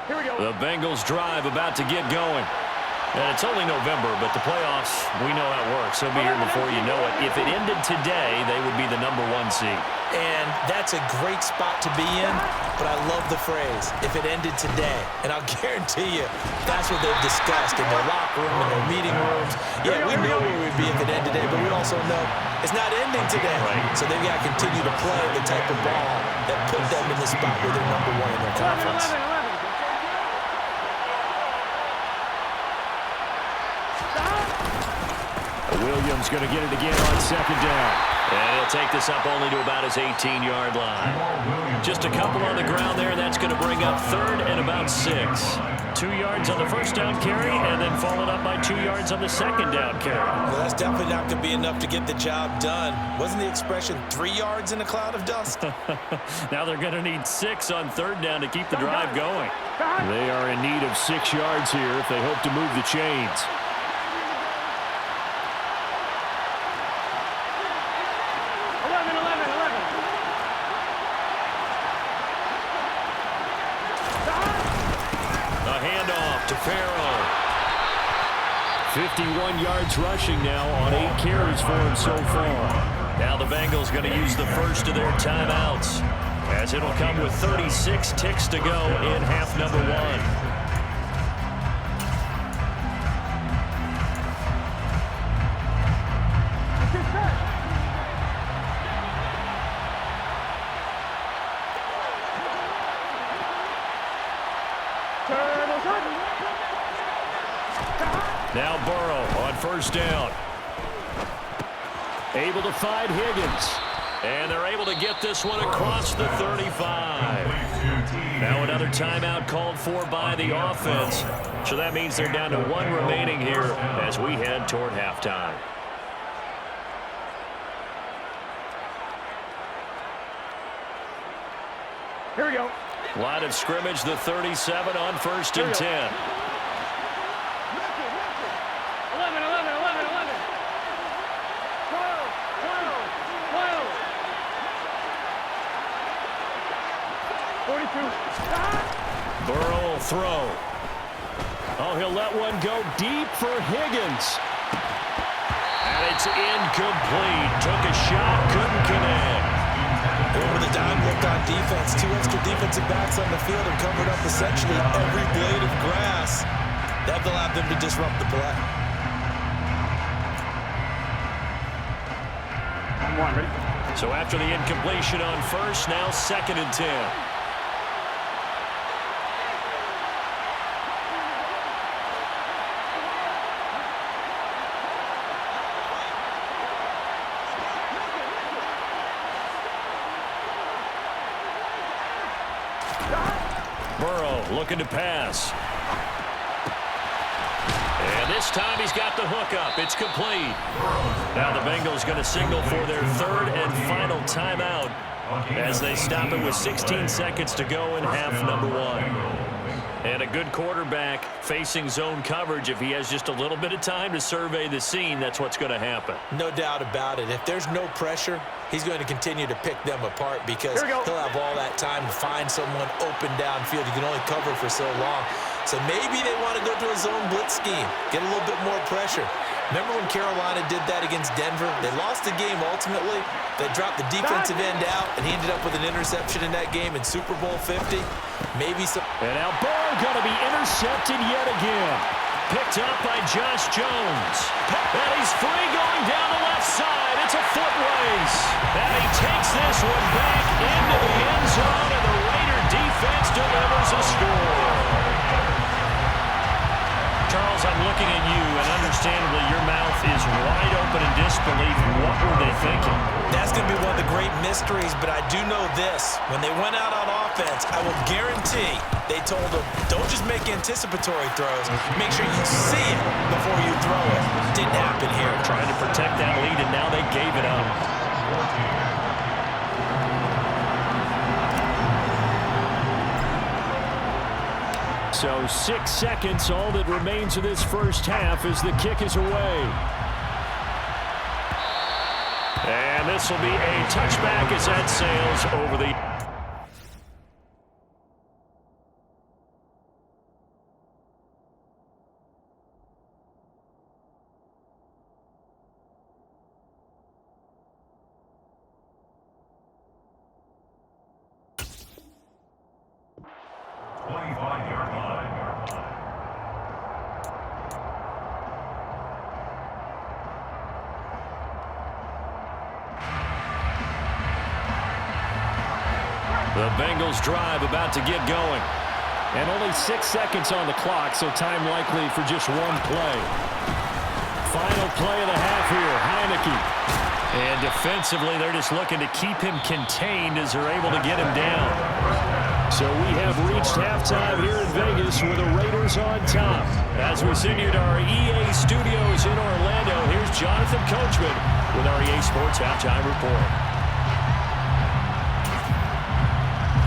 Here we go. The Bengals drive about to get going. And it's only November, but the playoffs, we know how it works. They'll be here before you know it. If it ended today, they would be the #1 seed. And that's a great spot to be in, but I love the phrase, if it ended today. And I'll guarantee you, that's what they've discussed in their locker room, in their meeting rooms. Yeah, we know where we'd be if it ended today, but we also know it's not ending today. Right. So they've got to continue to play the type of ball that put them in the spot where they're #1 in their conference. 11. Williams going to get it again on second down. And he'll take this up only to about his 18-yard line. Just a couple on the ground there, and that's going to bring up third and about 6. 2 yards on the first down carry, and then followed up by 2 yards on the second down carry. Well, that's definitely not going to be enough to get the job done. Wasn't the expression 3 yards in a cloud of dust? Now they're going to need 6 on third down to keep the drive going. They are in need of 6 yards here if they hope to move the chains. 11. A handoff to Farrell. 51 yards rushing now on 8 carries for him so far. Now the Bengals going to use the first of their timeouts, as it'll come with 36 ticks to go in half #1. Now Burrow on first down. Able to find Higgins. And they're able to get this one across the 35. Now another timeout called for by the offense. So that means they're down to 1 remaining here as we head toward halftime. Here we go. Line of scrimmage, the 37 on first and 10. 11. 42. Burrow will throw. Oh, he'll let one go deep for Higgins. And it's incomplete. Took a shot, couldn't connect. Over the dime look on defense. 2 extra defensive backs on the field and covered up essentially every blade of grass. That allowed them to disrupt the play. Ready? So after the incompletion on first, now second and 10. Burrow looking to pass. And this time he's got the hook up. It's complete. Now the Bengals going to signal for their third and final timeout as they stop it with 16 seconds to go in half #1. And a good quarterback facing zone coverage, if he has just a little bit of time to survey the scene, that's what's going to happen. No doubt about it. If there's no pressure, he's going to continue to pick them apart because he'll have all that time to find someone open downfield. You can only cover for so long. So maybe they want to go to a zone blitz scheme, get a little bit more pressure. Remember when Carolina did that against Denver? They lost the game ultimately. They dropped the defensive end out, and he ended up with an interception in that game in Super Bowl 50. Maybe some... And now Burrow going to be intercepted yet again. Picked up by Josh Jones. And he's free going down the left side. It's a foot race. And he takes this one back into the end zone, and the Raider defense delivers a score. Charles, I'm looking at you, and understandably, your mouth is wide open in disbelief. What were they thinking? That's going to be one of the great mysteries, but I do know this. When they went out on offense, I will guarantee they told them, don't just make anticipatory throws. Make sure you see it before you throw it. Didn't happen here. Trying to protect that lead, and now they gave it up. So 6 seconds, all that remains of this first half as the kick is away. And this will be a touchback as that sails over the... The Bengals drive about to get going. And only 6 seconds on the clock, so time likely for just one play. Final play of the half here, Heineke. And defensively, they're just looking to keep him contained as they're able to get him down. So we have reached halftime here in Vegas with the Raiders on top. As we send you to our EA studios in Orlando, here's Jonathan Coachman with our EA Sports Halftime Report.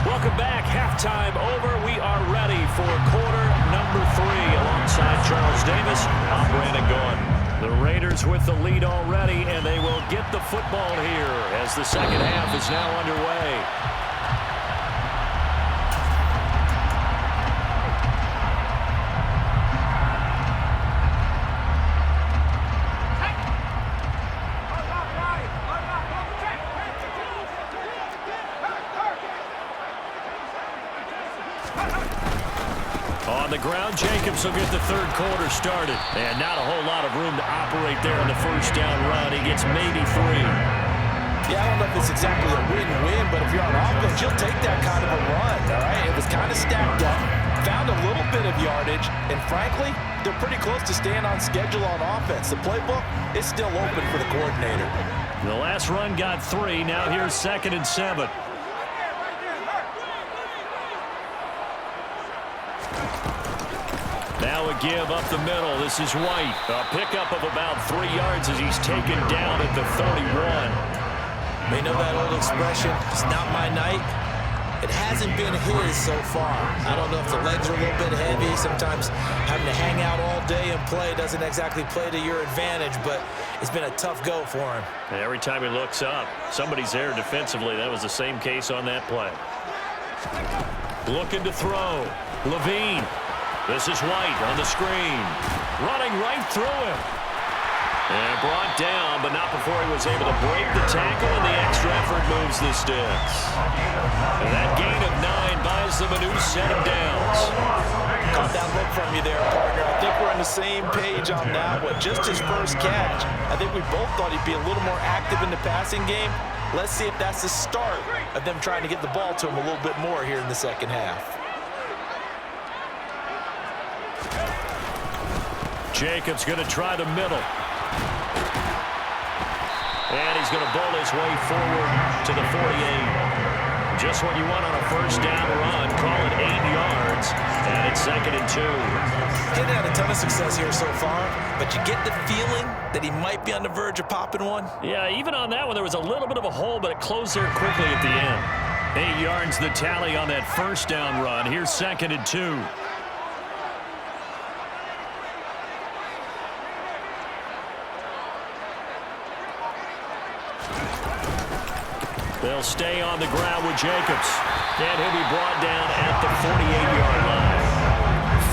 Welcome back. Halftime over. We are ready for quarter number 3. Alongside Charles Davis, I'm Brandon Gaudin. The Raiders with the lead already, and they will get the football here as the second half is now underway. On the ground, Jacobs will get the third quarter started. And not a whole lot of room to operate there on the first down run. He gets maybe 3. Yeah, I don't know if it's exactly a win-win, but if you're on offense, you'll take that kind of a run, all right? It was kind of stacked up, found a little bit of yardage, and frankly, they're pretty close to staying on schedule on offense. The playbook is still open for the coordinator. The last run got 3. Now here's 2nd and 7. Now a give up the middle. This is White. A pickup of about 3 yards as he's taken down at the 31. They know that old expression, it's not my night. It hasn't been his so far. I don't know if the legs are a little bit heavy. Sometimes having to hang out all day and play doesn't exactly play to your advantage, but it's been a tough go for him. And every time he looks up, somebody's there defensively. That was the same case on that play. Looking to throw. Levine. This is White on the screen. Running right through him. And brought down, but not before he was able to break the tackle, and the extra effort moves the sticks. And that gain of 9 buys them a new set of downs. Caught that look from you there, partner. I think we're on the same page on that one. Just his first catch. I think we both thought he'd be a little more active in the passing game. Let's see if that's the start of them trying to get the ball to him a little bit more here in the second half. Jacobs going to try the middle. And he's going to bowl his way forward to the 48. Just what you want on a first down run. Call it 8 yards. And it's 2nd and 2. Getting had a ton of success here so far, but you get the feeling that he might be on the verge of popping one. Yeah, even on that one, there was a little bit of a hole, but it closed there quickly at the end. 8 yards the tally on that first down run. Here's 2nd and 2. They'll stay on the ground with Jacobs. And he'll be brought down at the 48-yard line.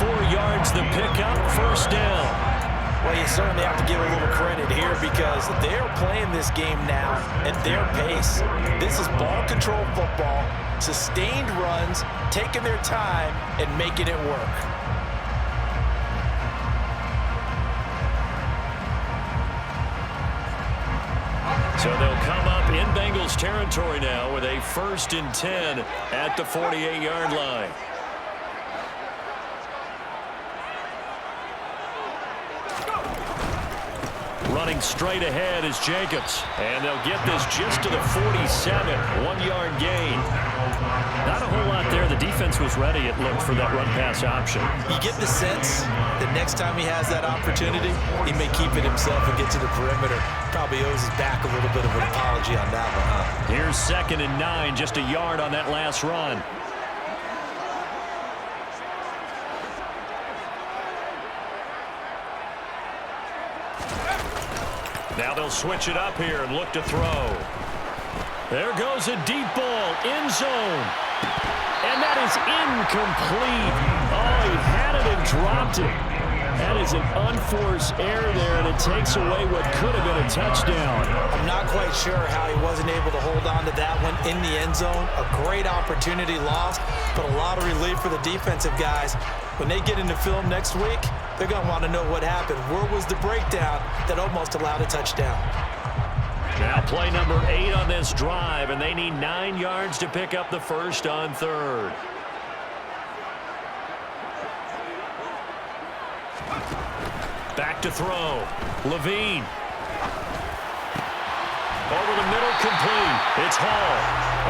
4 yards the pickup, first down. Well, you certainly have to give a little credit here because they're playing this game now at their pace. This is ball control football, sustained runs, taking their time, and making it work. So they'll come up in Bengals territory now with a 1st and 10 at the 48-yard line. Running straight ahead is Jacobs. And they'll get this just to the 47, 1-yard gain. Not a whole lot there. The defense was ready, it looked, for that run-pass option. You get the sense that next time he has that opportunity, he may keep it himself and get to the perimeter. Probably owes his back a little bit of an apology on that one, huh? Here's 2nd and 9, just a yard on that last run. Now they'll switch it up here and look to throw. There goes a deep ball, end zone. And that is incomplete. Oh, he had it and dropped it. That is an unforced error there, and it takes away what could have been a touchdown. I'm not quite sure how he wasn't able to hold on to that one in the end zone. A great opportunity lost, but a lot of relief for the defensive guys. When they get into film next week, they're going to want to know what happened. Where was the breakdown that almost allowed a touchdown? Now play number 8 on this drive, and they need 9 yards to pick up the first on third. Back to throw. Levine. Over the middle, complete. It's Hall.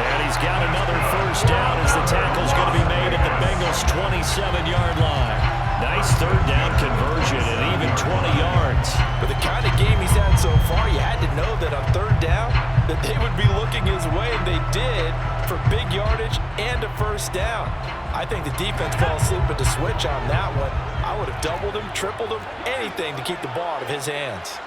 And he's got another first down as the tackle's going to be made at the Bengals' 27-yard line. Nice third down conversion and even 20 yards. With the kind of game he's had so far, you had to know that on third down that they would be looking his way, and they did, for big yardage and a first down. I think the defense fell asleep at the switch on that one. I would have doubled him, tripled him, anything to keep the ball out of his hands.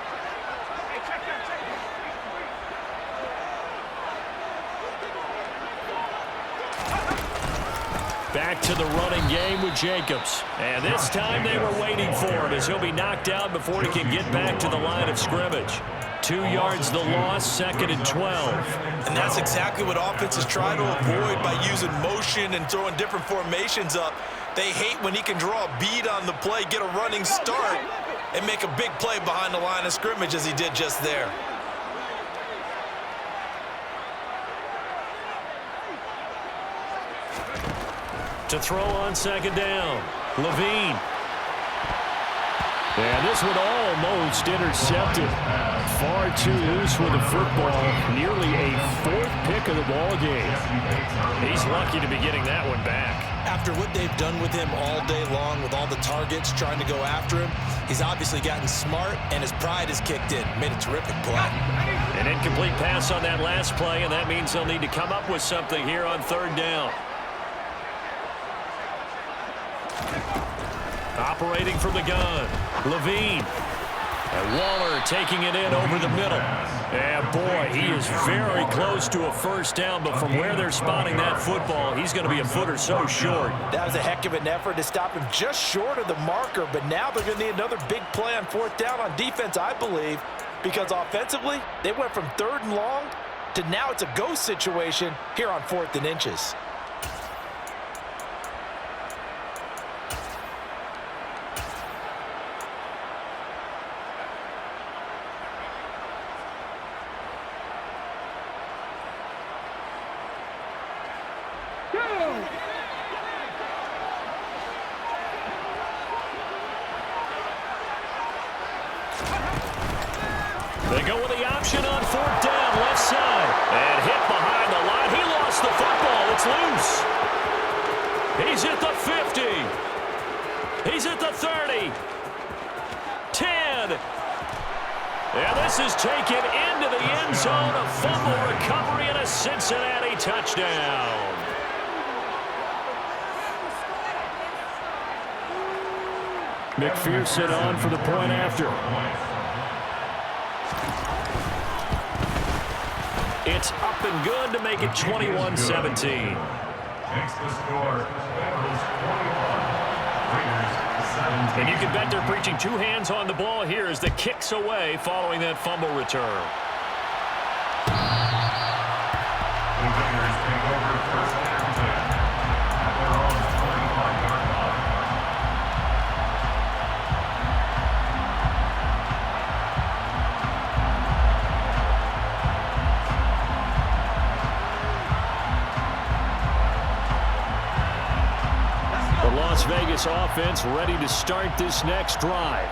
Back to the running game with Jacobs. And this time they were waiting for him as he'll be knocked down before he can get back to the line of scrimmage. 2 yards the loss, 2nd and 12. And that's exactly what offenses try to avoid by using motion and throwing different formations up. They hate when he can draw a bead on the play, get a running start, and make a big play behind the line of scrimmage as he did just there. To throw on 2nd down, Levine. And this one almost intercepted. Far too loose with the football. Nearly a 4th pick of the ball game. He's lucky to be getting that one back. After what they've done with him all day long with all the targets trying to go after him, he's obviously gotten smart and his pride has kicked in. Made a terrific play. An incomplete pass on that last play, and that means they'll need to come up with something here on 3rd down. Operating from the gun, Levine. And Waller taking it in over the middle. And boy, he is very close to a first down, but from where they're spotting that football, he's going to be a foot or so short. That was a heck of an effort to stop him just short of the marker, but now they're going to need another big play on 4th down on defense, I believe, because offensively, they went from 3rd and long to now it's a go situation here on 4th and inches. They go with the option on 4th down, left side. And hit behind the line. He lost the football. It's loose. He's at the 50. He's at the 30. 10. And this is taken into the end zone. A fumble recovery and a Cincinnati touchdown. McPherson on for the point after. It's up and good to make it 21-17. Makes the score. Bengals 21. Raiders 17. And you can bet they're preaching 2 hands on the ball here as the kick's away following that fumble return. The Raiders take over 1st and 10 at their own 25-yard line. Las Vegas offense ready to start this next drive.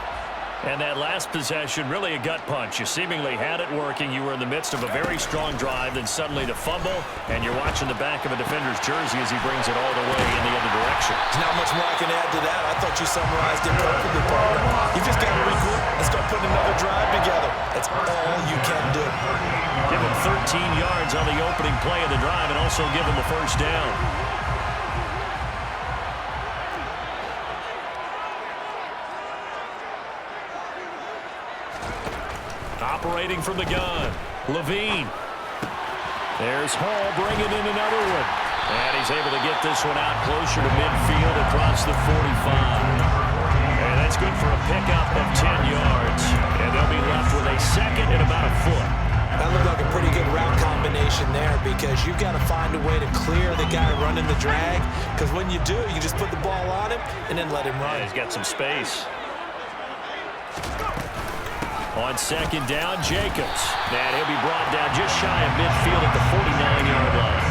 And that last possession, really a gut punch. You seemingly had it working. You were in the midst of a very strong drive, then suddenly the fumble, and you're watching the back of a defender's jersey as he brings it all the way in the other direction. There's not much more I can add to that. I thought you summarized it perfectly, partner. You just got to regroup and start putting another drive together. That's all you can do. Give him 13 yards on the opening play of the drive and also give him a first down. Operating from the gun, Levine. There's Hall bringing in another one. And he's able to get this one out closer to midfield across the 45. And that's good for a pickup of 10 yards. And they'll be left with a 2nd and about a foot. That looked like a pretty good route combination there because you've got to find a way to clear the guy running the drag. Because when you do, you just put the ball on him and then let him run. Yeah, he's got some space. On second down, Jacobs. And he'll be brought down just shy of midfield at the 49-yard line.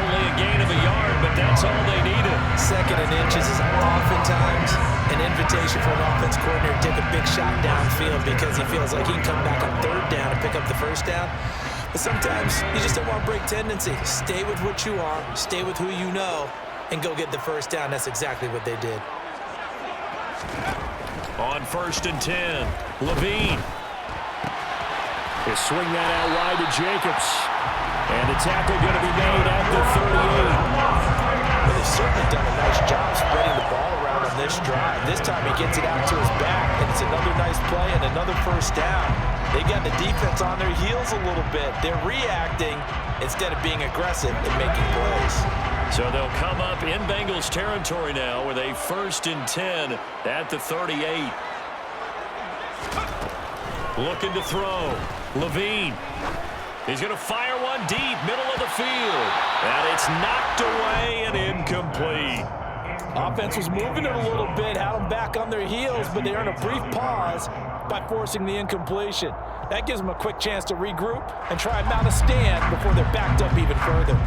Only a gain of a yard, but that's all they needed. Second and inches is oftentimes an invitation for an offense coordinator to take a big shot downfield because he feels like he can come back on third down and pick up the first down. But sometimes you just don't want to break tendency. Stay with what you are, stay with who you know, and go get the first down. That's exactly what they did. On first and 10, Levine. He'll swing that out wide to Jacobs. And the tackle going to be made at the 38. Well, they've certainly done a nice job spreading the ball around on this drive. This time he gets it out to his back, and it's another nice play and another first down. They got the defense on their heels a little bit. They're reacting instead of being aggressive and making plays. So they'll come up in Bengals territory now with a first and 10 at the 38. Looking to throw. Levine. He's going to fire one deep, middle of the field. And it's knocked away and incomplete. Offense was moving it a little bit, had them back on their heels, but they earn a brief pause by forcing the incompletion. That gives them a quick chance to regroup and try and mount a stand before they're backed up even further.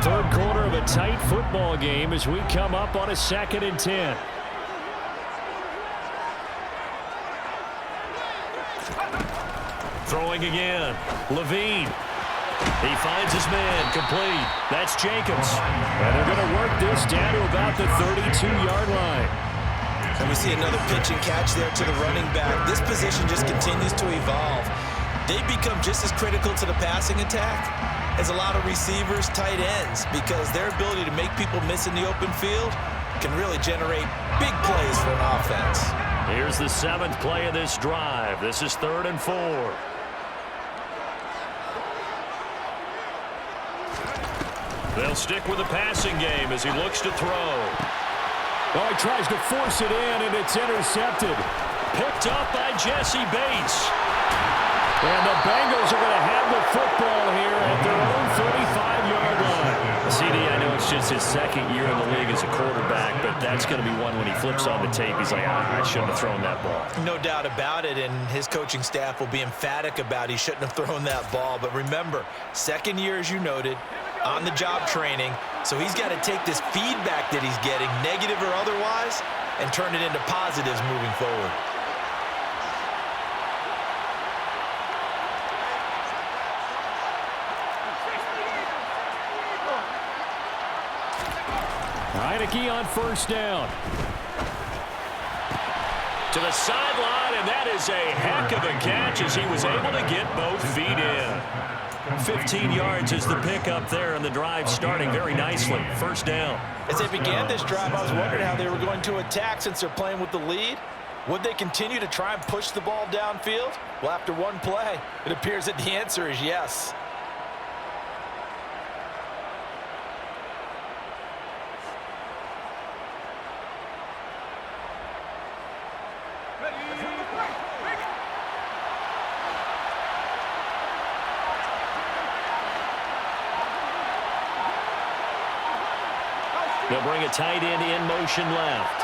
Third quarter of a tight football game as we come up on a second and 10. Throwing again. Levine. He finds his man. Complete. That's Jacobs. And they're going to work this down to about the 32-yard line. And we see another pitch and catch there to the running back. This position just continues to evolve. They become just as critical to the passing attack as a lot of receivers, tight ends, because their ability to make people miss in the open field can really generate big plays for an offense. Here's the 7th play of this drive. This is 3rd and 4. They'll stick with the passing game as he looks to throw. Oh, he tries to force it in, and it's intercepted. Picked up by Jesse Bates. And the Bengals are going to have the football here at their own 35-yard line. CD, I know it's just his second year in the league as a quarterback, but that's going to be one when he flips on the tape. He's like, I shouldn't have thrown that ball. No doubt about it, and his coaching staff will be emphatic about he shouldn't have thrown that ball. But remember, second year, as you noted, on-the-job training, so he's got to take this feedback that he's getting, negative or otherwise, and turn it into positives moving forward. Heineke on first down. To the sideline, and that is a heck of a catch as he was able to get both feet in. 15 yards is the pickup there, and the drive starting very nicely. First down. As they began this drive, I was wondering how they were going to attack since they're playing with the lead. Would they continue to try and push the ball downfield? Well, after one play, it appears that the answer is yes. They'll bring a tight end in motion left.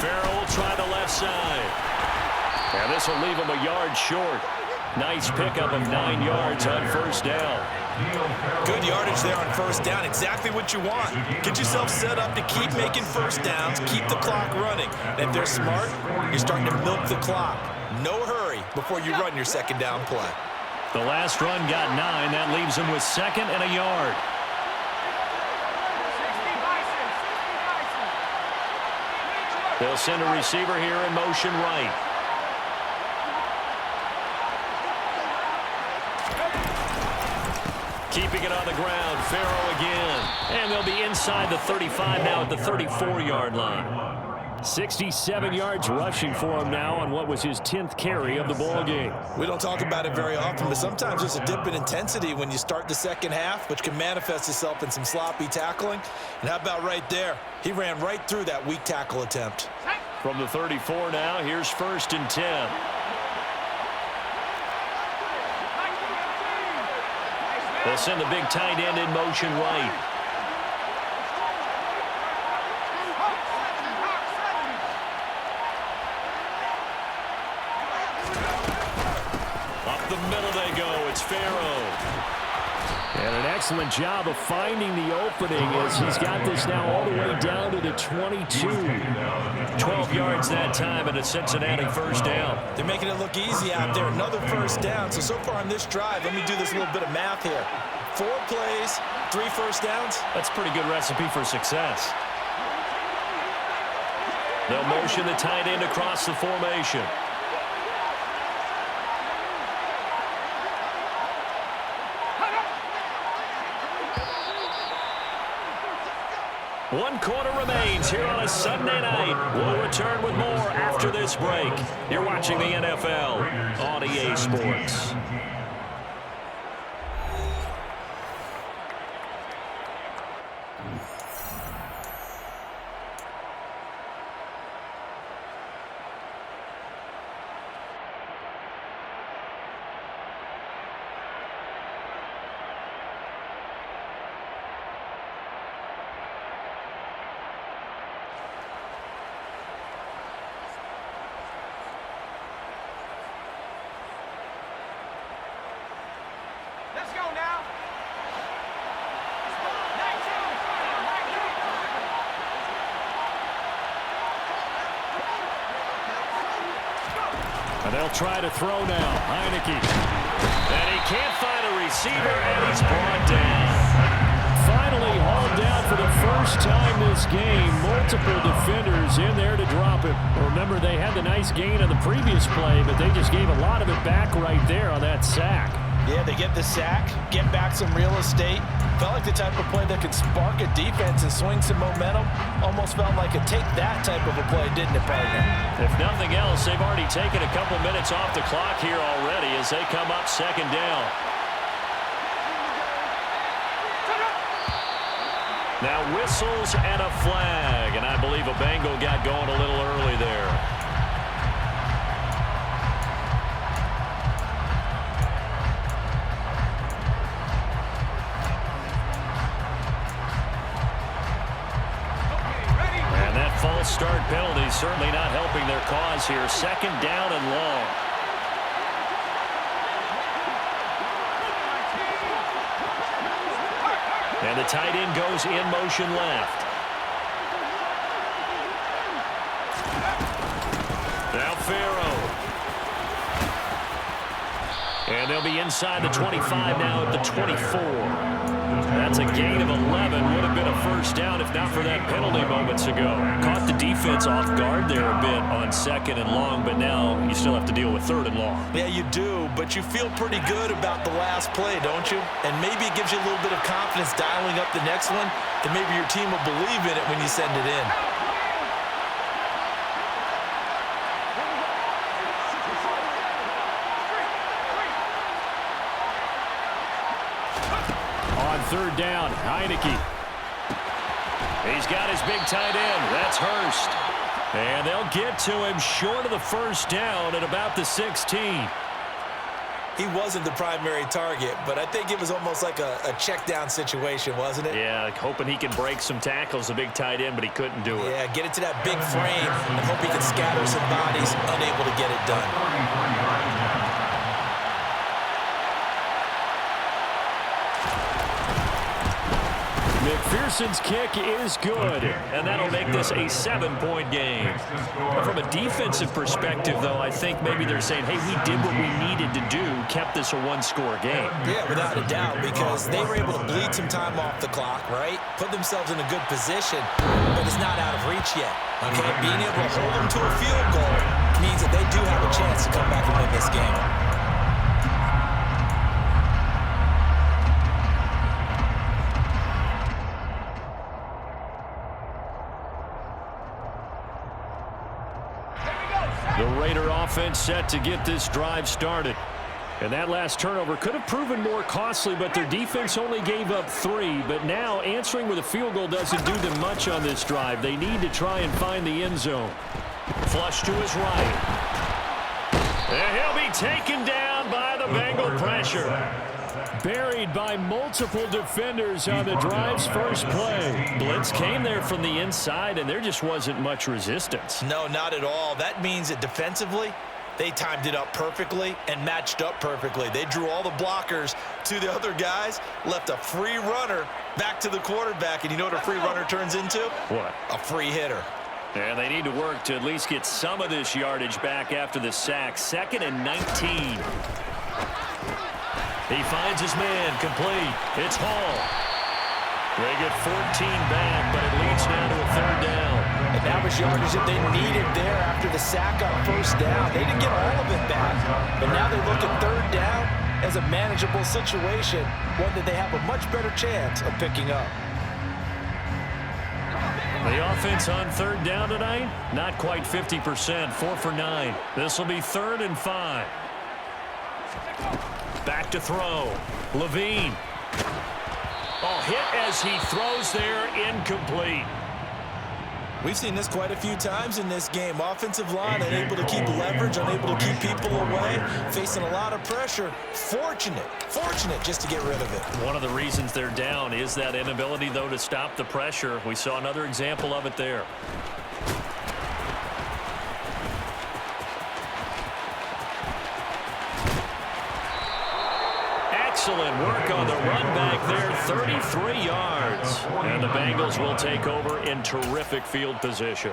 Farrell try the left side. And this will leave him a yard short. Nice pickup of 9 yards on first down. Good yardage there on first down. Exactly what you want. Get yourself set up to keep making first downs, keep the clock running. And if they're smart, you're starting to milk the clock. No hurry before you run your second down play. The last run got 9. That leaves him with second and a yard. They'll send a receiver here in motion right. Keeping it on the ground, Farrell again. And they'll be inside the 35 now at the 34-yard line. 67 yards rushing for him now on what was his 10th carry of the ball game. We don't talk about it very often, but sometimes there's a dip in intensity when you start the second half, which can manifest itself in some sloppy tackling. And how about right there? He ran right through that weak tackle attempt. From the 34 now, here's first and 10. They'll send the big tight end in motion right. Up the middle they go. It's Farrow. And an excellent job of finding the opening as he's got this now all the way down to the 22. 12 yards that time and a Cincinnati first down. They're making it look easy out there. Another first down. So far on this drive, let me do this little bit of math here. 4 plays, 3 first downs. That's a pretty good recipe for success. They'll motion the tight end across the formation. One quarter remains here on a Sunday night. We'll return with more after this break. You're watching the NFL on EA Sports. Let's go now. And they'll try to throw now. Heineke. And he can't find a receiver, and he's brought down. Finally hauled down for the first time this game. Multiple defenders in there to drop him. Remember, they had the nice gain on the previous play, but they just gave a lot of it back right there on that sack. Yeah, they get the sack, get back some real estate. Felt like the type of play that could spark a defense and swing some momentum. Almost felt like a take that type of a play, didn't it, partner? If nothing else, they've already taken a couple minutes off the clock here already as they come up second down. Now whistles and a flag, and I believe a Bengal got going a little early there. And that false start penalty certainly not helping their cause here. Second down and long. And the tight end goes in motion left. Now Farrow. And they'll be inside the 25 now at the 24. That's a gain of 11. Would have been a first down if not for that penalty moments ago. Caught the defense off guard there a bit on second and long, but now you still have to deal with third and long. Yeah, you do, but you feel pretty good about the last play, don't you? And maybe it gives you a little bit of confidence dialing up the next one, that maybe your team will believe in it when you send it in. Third down, Heineke. He's got his big tight end. That's Hurst. And they'll get to him short of the first down at about the 16. He wasn't the primary target, but I think it was almost like a check down situation, wasn't it? Yeah, like hoping he can break some tackles, the big tight end, but he couldn't do it. Yeah, get it to that big frame and hope he can scatter some bodies, unable to get it done. McPherson's kick is good, and that'll make this a 7-point game. From a defensive perspective, though, I think maybe they're saying, hey, we did what we needed to do, kept this a one-score game. Yeah, without a doubt, because they were able to bleed some time off the clock, right? Put themselves in a good position, but it's not out of reach yet. Okay, being able to hold them to a field goal means that they do have a chance to come back and win this game. The Raider offense set to get this drive started. And that last turnover could have proven more costly, but their defense only gave up 3. But now answering with a field goal doesn't do them much on this drive. They need to try and find the end zone. Flush to his right. And he'll be taken down by the Bengal pressure. Buried by multiple defenders on the drive's first play. Blitz came there from the inside, and there just wasn't much resistance. No, not at all. That means that defensively, They timed it up perfectly and matched up perfectly. They drew all the blockers to the other guys, left a free runner back to the quarterback, and you know what a free runner turns into? What? A free hitter. And they need to work to at least get some of this yardage back after the sack. 2nd and 19. He finds his man, complete. It's Hall. They get 14 back, but it leads now to a 3rd down. And that was yardage that they needed there after the sack on 1st down. They didn't get all of it back, but now they look at 3rd down as a manageable situation, one that they have a much better chance of picking up. The offense on 3rd down tonight, not quite 50%, 4 for 9. This will be 3rd and 5. Back to throw. Levine. Oh, hit as he throws there, incomplete. We've seen this quite a few times in this game. Offensive line unable to keep leverage, unable to keep people away, facing a lot of pressure. Fortunate just to get rid of it. One of the reasons they're down is that inability, though, to stop the pressure. We saw another example of it there. Excellent work on the run back there, 33 yards. And the Bengals will take over in terrific field position.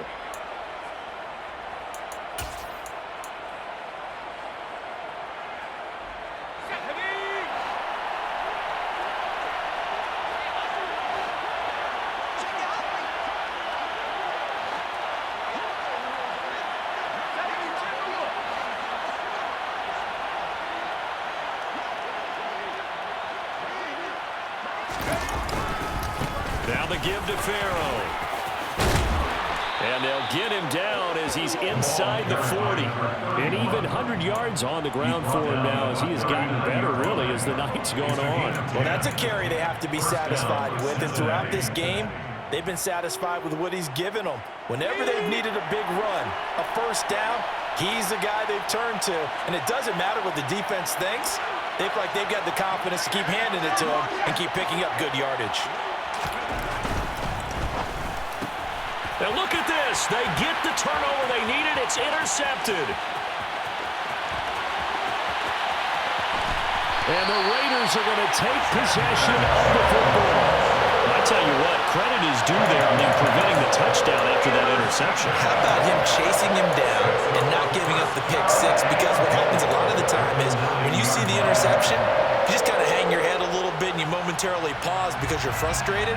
Now the give to Farrow. And they'll get him down as he's inside the 40. An even 100 yards on the ground for him now as he has gotten better, really, as the night's going on. Well, that's a carry they have to be satisfied with. And throughout this game, they've been satisfied with what he's given them. Whenever they've needed a big run, a 1st down, he's the guy they've turned to. And it doesn't matter what the defense thinks. They feel like they've got the confidence to keep handing it to him and keep picking up good yardage. Now look at this. They get the turnover they needed. It's intercepted. And the Raiders are going to take possession of the football. I tell you what, credit is due there on them preventing the touchdown after that interception. How about him chasing him down and not giving up the pick 6? Because what happens a lot of the time is when you see the interception, you just kind of hang your head a little bit and you momentarily pause because you're frustrated.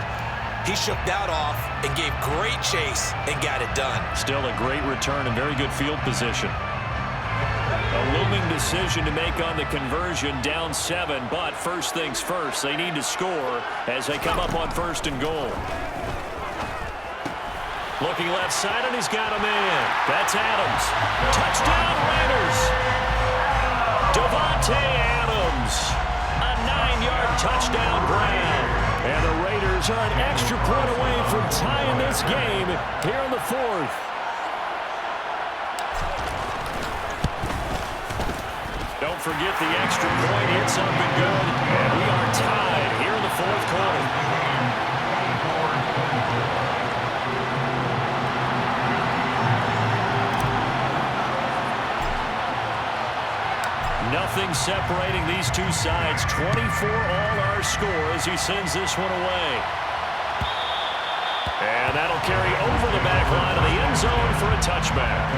He shook that off and gave great chase and got it done. Still a great return and very good field position. A looming decision to make on the conversion, down 7, but first things first, they need to score as they come up on 1st and goal. Looking left side, and he's got him in. That's Adams. Touchdown, Raiders. Devontae Adams. A 9-yard touchdown grab. And the Raiders are an extra point away from tying this game here in the 4th. Don't forget the extra point. It's up and good. And we are tied here in the 4th quarter. Nothing separating these two sides. 24 all our score as he sends this one away. And that'll carry over the back line of the end zone for a touchback.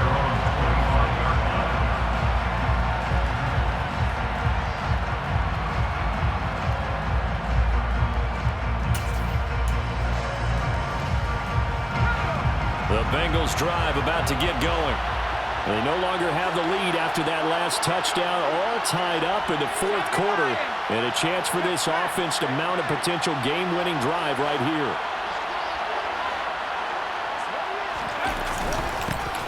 The Bengals drive about to get going. They no longer have the lead after that last touchdown, all tied up in the 4th quarter, and a chance for this offense to mount a potential game-winning drive right here.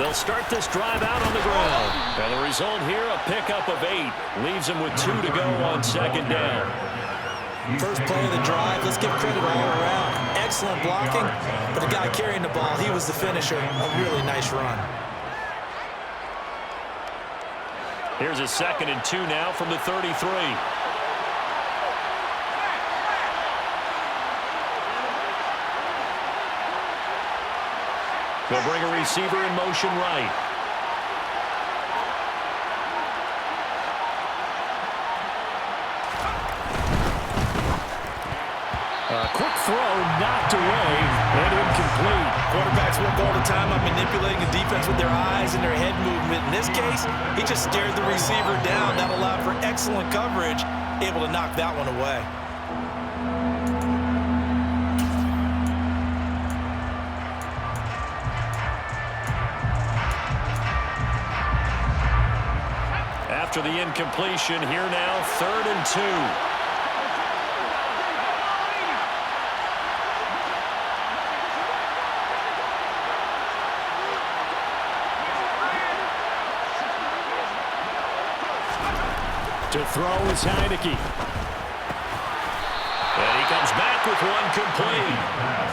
They'll start this drive out on the ground. And the result here, a pickup of 8. Leaves them with 2 to go on 2nd down. First play of the drive, let's give credit all around. Excellent blocking, but the guy carrying the ball, he was the finisher. A really nice run. Here's a 2nd and 2 now from the 33. They'll bring a receiver in motion right. A quick throw knocked away and incomplete. Quarterbacks work all the time on manipulating the defense with their eyes and their head movement. In this case, he just stared the receiver down. That allowed for excellent coverage, able to knock that one away. After the incompletion, here now, 3rd and 2. To throw is Heineke. And he comes back with one complete.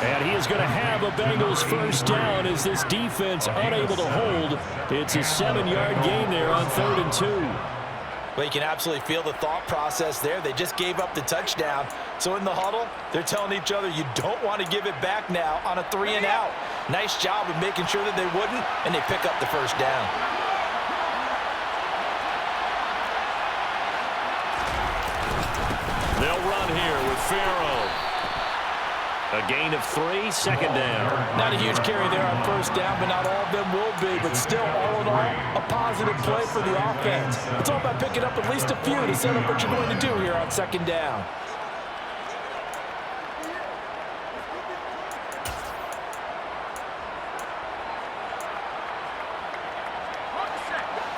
And he is going to have a Bengals first down as this defense unable to hold. It's a 7-yard gain there on 3rd and 2. Well, you can absolutely feel the thought process there. They just gave up the touchdown. So in the huddle, they're telling each other, you don't want to give it back now on a 3 and out. Nice job of making sure that they wouldn't, and they pick up the first down. They'll run here with Farrow. A gain of 3, 2nd down. Not a huge carry there on first down, but not all of them will be. But still, all in all, a positive play for the offense. It's all about picking up at least a few to set up what you're going to do here on 2nd down.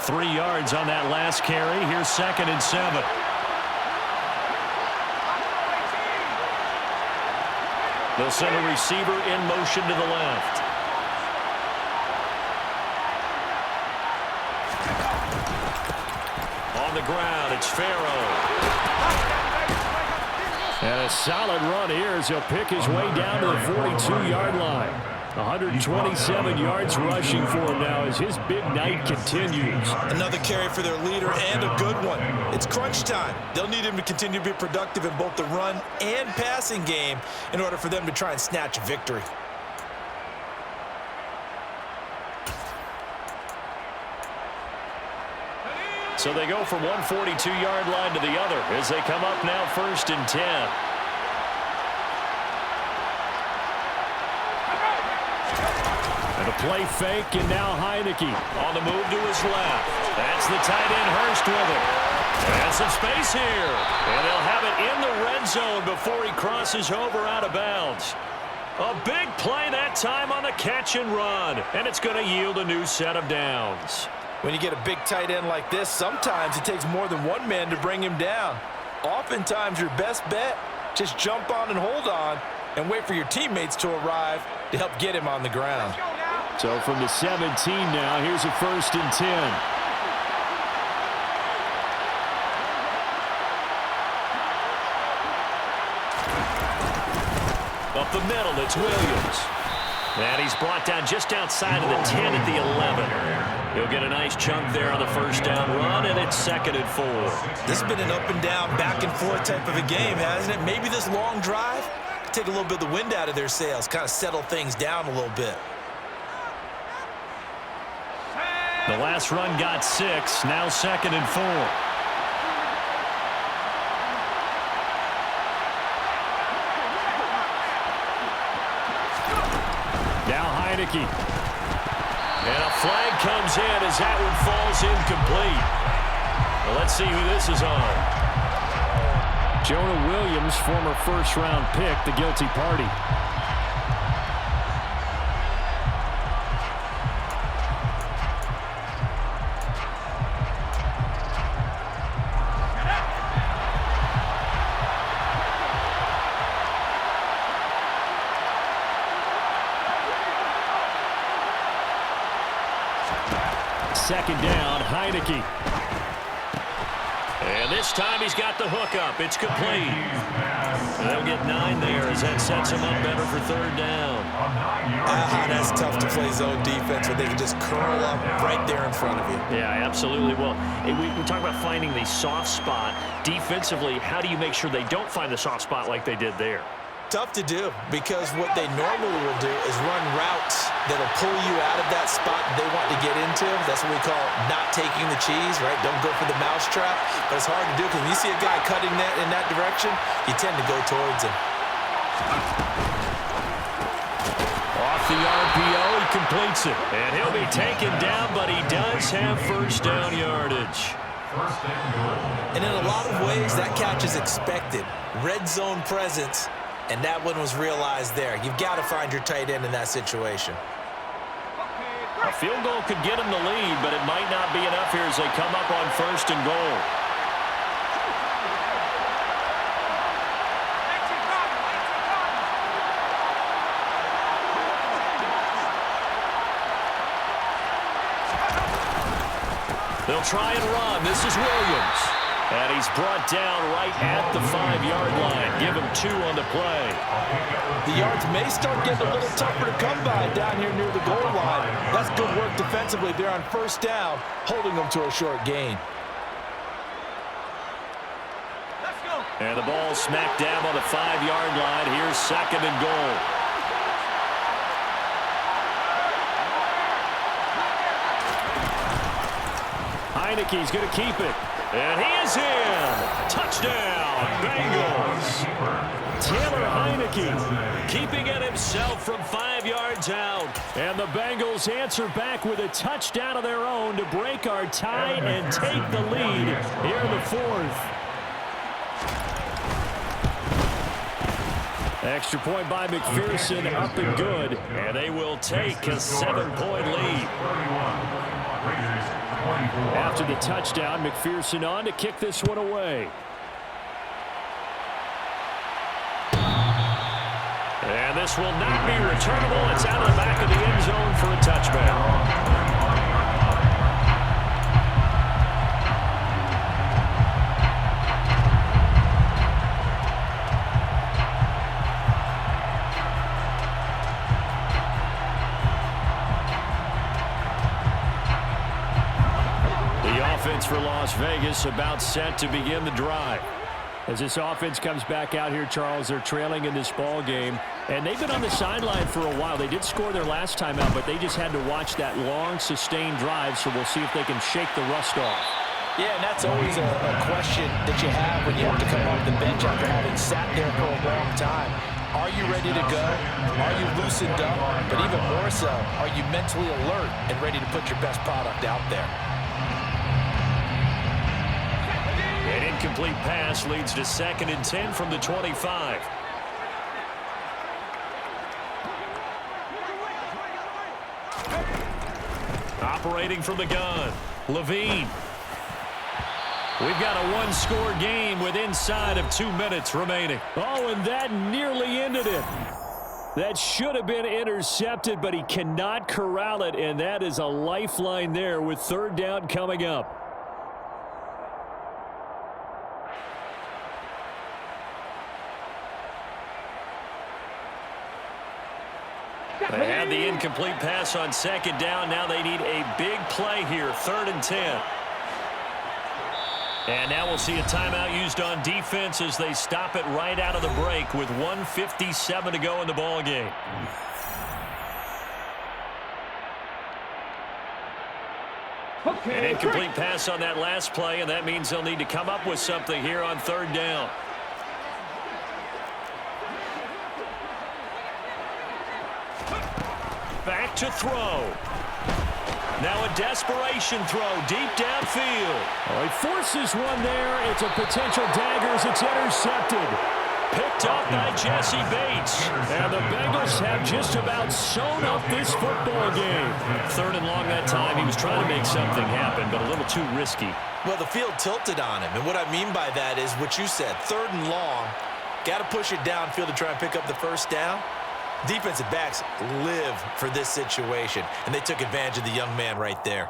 Three yards on that last carry. Here's 2nd and 7. They'll send a receiver in motion to the left. On the ground, it's Farrow. And a solid run here as he'll pick his way down to the 42-yard line. 127 yards rushing for him now as his big night continues. Another carry for their leader and a good one. It's crunch time. They'll need him to continue to be productive in both the run and passing game in order for them to try and snatch a victory. So they go from one 42-yard line to the other as they come up now 1st and 10. And a play fake, and now Heineke on the move to his left. That's the tight end Hurst with it. And some space here. And they'll have it in the red zone before he crosses over out of bounds. A big play that time on the catch and run. And it's going to yield a new set of downs. When you get a big tight end like this, sometimes it takes more than one man to bring him down. Oftentimes, your best bet, just jump on and hold on and wait for your teammates to arrive to help get him on the ground. So from the 17 now, here's a 1st and 10. Up the middle, it's Williams. And he's brought down just outside of the 10 at the 11. He'll get a nice chunk there on the first down run, and it's 2nd and 4. This has been an up and down, back and forth type of a game, hasn't it? Maybe this long drive take a little bit of the wind out of their sails, kind of settle things down a little bit. The last run got 6, now 2nd and 4. Now Heineke. And a flag comes in as that one falls incomplete. Well, let's see who this is on. Jonah Williams, former first-round pick, the guilty party. Second down, Heineke. And this time he's got the hook up. It's complete. They'll get 9 there as that sets him up better for 3rd down. That's tough to play zone defense where they can just curl up right there in front of you. Yeah, absolutely. Well, we talk about finding the soft spot. Defensively, how do you make sure they don't find the soft spot like they did there? Tough to do because what they normally will do is run routes that'll pull you out of that spot they want to get into. That's what we call not taking the cheese, right? Don't go for the mousetrap. But it's hard to do because when you see a guy cutting that in that direction, you tend to go towards him. Off the RPO, he completes it. And he'll be taken down, but he does have first down yardage. And in a lot of ways, that catch is expected. Red zone presence, and that one was realized there. You've got to find your tight end in that situation. A field goal could get him the lead, but it might not be enough here as they come up on first and goal. They'll try and run. This is Williams. And he's brought down right at the 5-yard line. Give him 2 on the play. The yards may start getting a little tougher to come by down here near the goal line. That's good work defensively there on first down, holding them to a short gain. Let's go. And the ball smacked down on the 5-yard line. Here's second and goal. Heineke's going to keep it. And he is in. Touchdown, Bengals. Taylor Heineke keeping it himself from 5 yards out. And the Bengals answer back with a touchdown of their own to break our tie and take the lead here in the 4th. Extra point by McPherson, up and good. And they will take a 7-point lead. After the touchdown, McPherson on to kick this one away. And this will not be returnable. It's out of the back of the end zone for a touchback. For Las Vegas about set to begin the drive. As this offense comes back out here, Charles, they're trailing in this ball game, and they've been on the sideline for a while. They did score their last time out, but they just had to watch that long, sustained drive, so we'll see if they can shake the rust off. Yeah, and that's always a question that you have when you have to come off the bench after having sat there for a long time. Are you ready to go? Are you loosened up? But even more so, are you mentally alert and ready to put your best product out there? An incomplete pass leads to 2nd and 10 from the 25. Operating from the gun, Levine. We've got a one-score game with inside of 2 minutes remaining. Oh, and that nearly ended it. That should have been intercepted, but he cannot corral it, and that is a lifeline there with 3rd down coming up. They had the incomplete pass on 2nd down. Now they need a big play here, 3rd and 10. And now we'll see a timeout used on defense as they stop it right out of the break with 1:57 to go in the ball game. An incomplete pass on that last play, and that means they'll need to come up with something here on 3rd down. Back to throw. Now a desperation throw deep downfield. Oh, he forces one there. It's a potential dagger as it's intercepted. Picked up by Jesse Bates. And the Bengals have just about sewn up this football game. 3rd and long that time. He was trying to make something happen, but a little too risky. Well, the field tilted on him, and what I mean by that is what you said, 3rd and long. Got to push it downfield to try and pick up the first down. Defensive backs live for this situation, and they took advantage of the young man right there.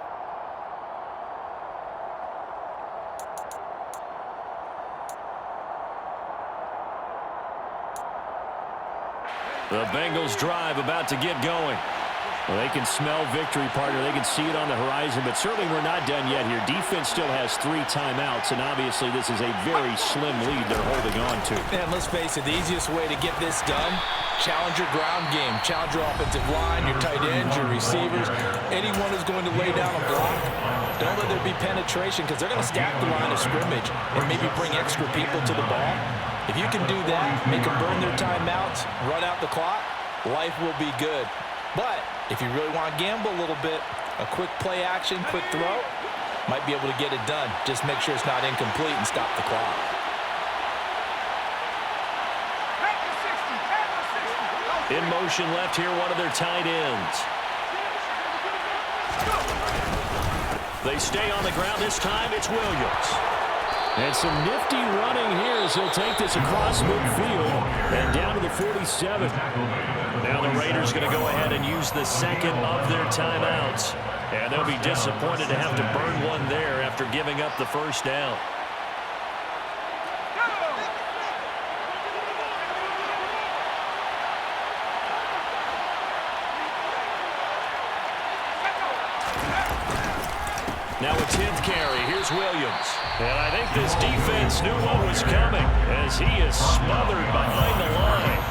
The Bengals drive about to get going. Well, they can smell victory, partner. They can see it on the horizon, but certainly we're not done yet here. Defense still has 3 timeouts, and obviously this is a very slim lead they're holding on to. And let's face it, the easiest way to get this done, challenge your ground game, challenge your offensive line, your tight ends, your receivers, anyone who's going to lay down a block. Don't let there be penetration because they're going to stack the line of scrimmage and maybe bring extra people to the ball. If you can do that, make them burn their timeouts, run out the clock, life will be good. But if you really want to gamble a little bit, a quick play action, quick throw, might be able to get it done. Just make sure it's not incomplete and stop the clock. In motion left here, one of their tight ends. They stay on the ground. This time it's Williams. And some nifty running here as he'll take this across midfield and down to the 47. Now the Raiders going to go ahead and use the second of their timeouts. And they'll be disappointed to have to burn one there after giving up the first down. Now a 10th carry. Here's Williams. And I think this defense knew what was coming as he is smothered behind the line.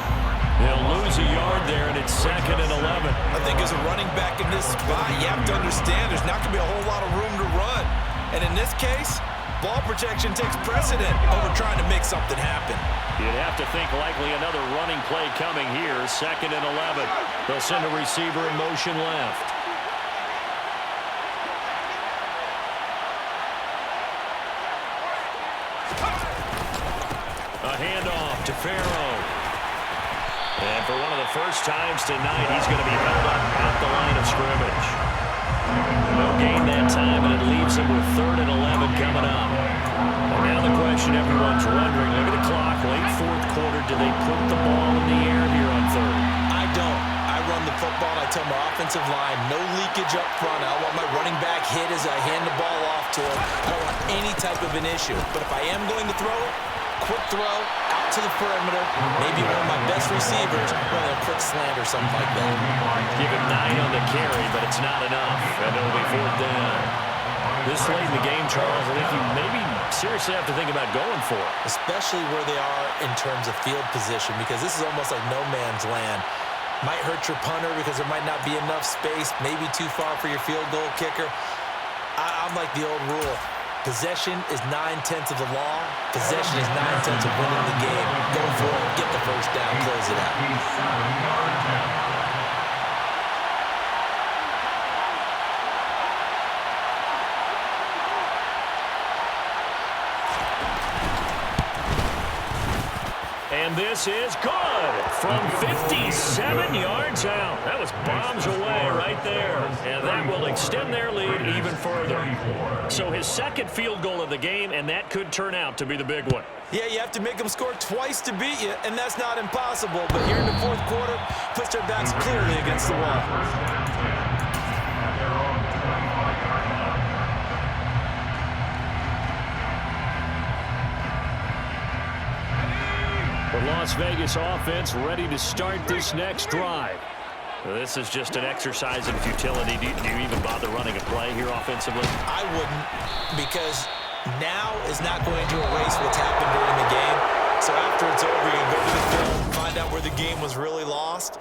They'll lose a yard there, and it's 2nd and 11. I think as a running back in this spot, you have to understand there's not going to be a whole lot of room to run. And in this case, ball protection takes precedent over trying to make something happen. You'd have to think likely another running play coming here. 2nd and 11. They'll send a receiver in motion left. A handoff to Farrow. And for one of the first times tonight, he's going to be held up at the line of scrimmage. No gain that time, and it leaves him with 3rd and 11 coming up. And now the question everyone's wondering, look at the clock, late 4th quarter, do they put the ball in the air here on 3rd? I don't. I run the football, and I tell my offensive line, no leakage up front. I want my running back hit as I hand the ball off to him. I don't want any type of an issue. But if I am going to throw it, quick throw, out to the perimeter, maybe one of my best receivers, rather than a quick slant or something like that. Give him 9 on the carry, but it's not enough, and it'll be 4th down. This late in the game, Charles, I think you maybe seriously have to think about going for it. Especially where they are in terms of field position, because this is almost like no man's land. Might hurt your punter because there might not be enough space, maybe too far for your field goal kicker. I'm like the old rule. Possession is 9/10 of the law. Possession is 9/10 of winning the game. Go for it. Get the first down. Close it out. And this is good from 57 yards out. That was bombs away right there. And that will extend their lead even further. So his 2nd field goal of the game, and that could turn out to be the big one. Yeah, you have to make them score twice to beat you, and that's not impossible. But here in the 4th quarter, puts their backs clearly against the wall. The Las Vegas offense ready to start this next drive. This is just an exercise in futility. Do you even bother running a play here offensively? I wouldn't, because now is not going to erase what's happened during the game. So after it's over, you go to the film, find out where the game was really lost.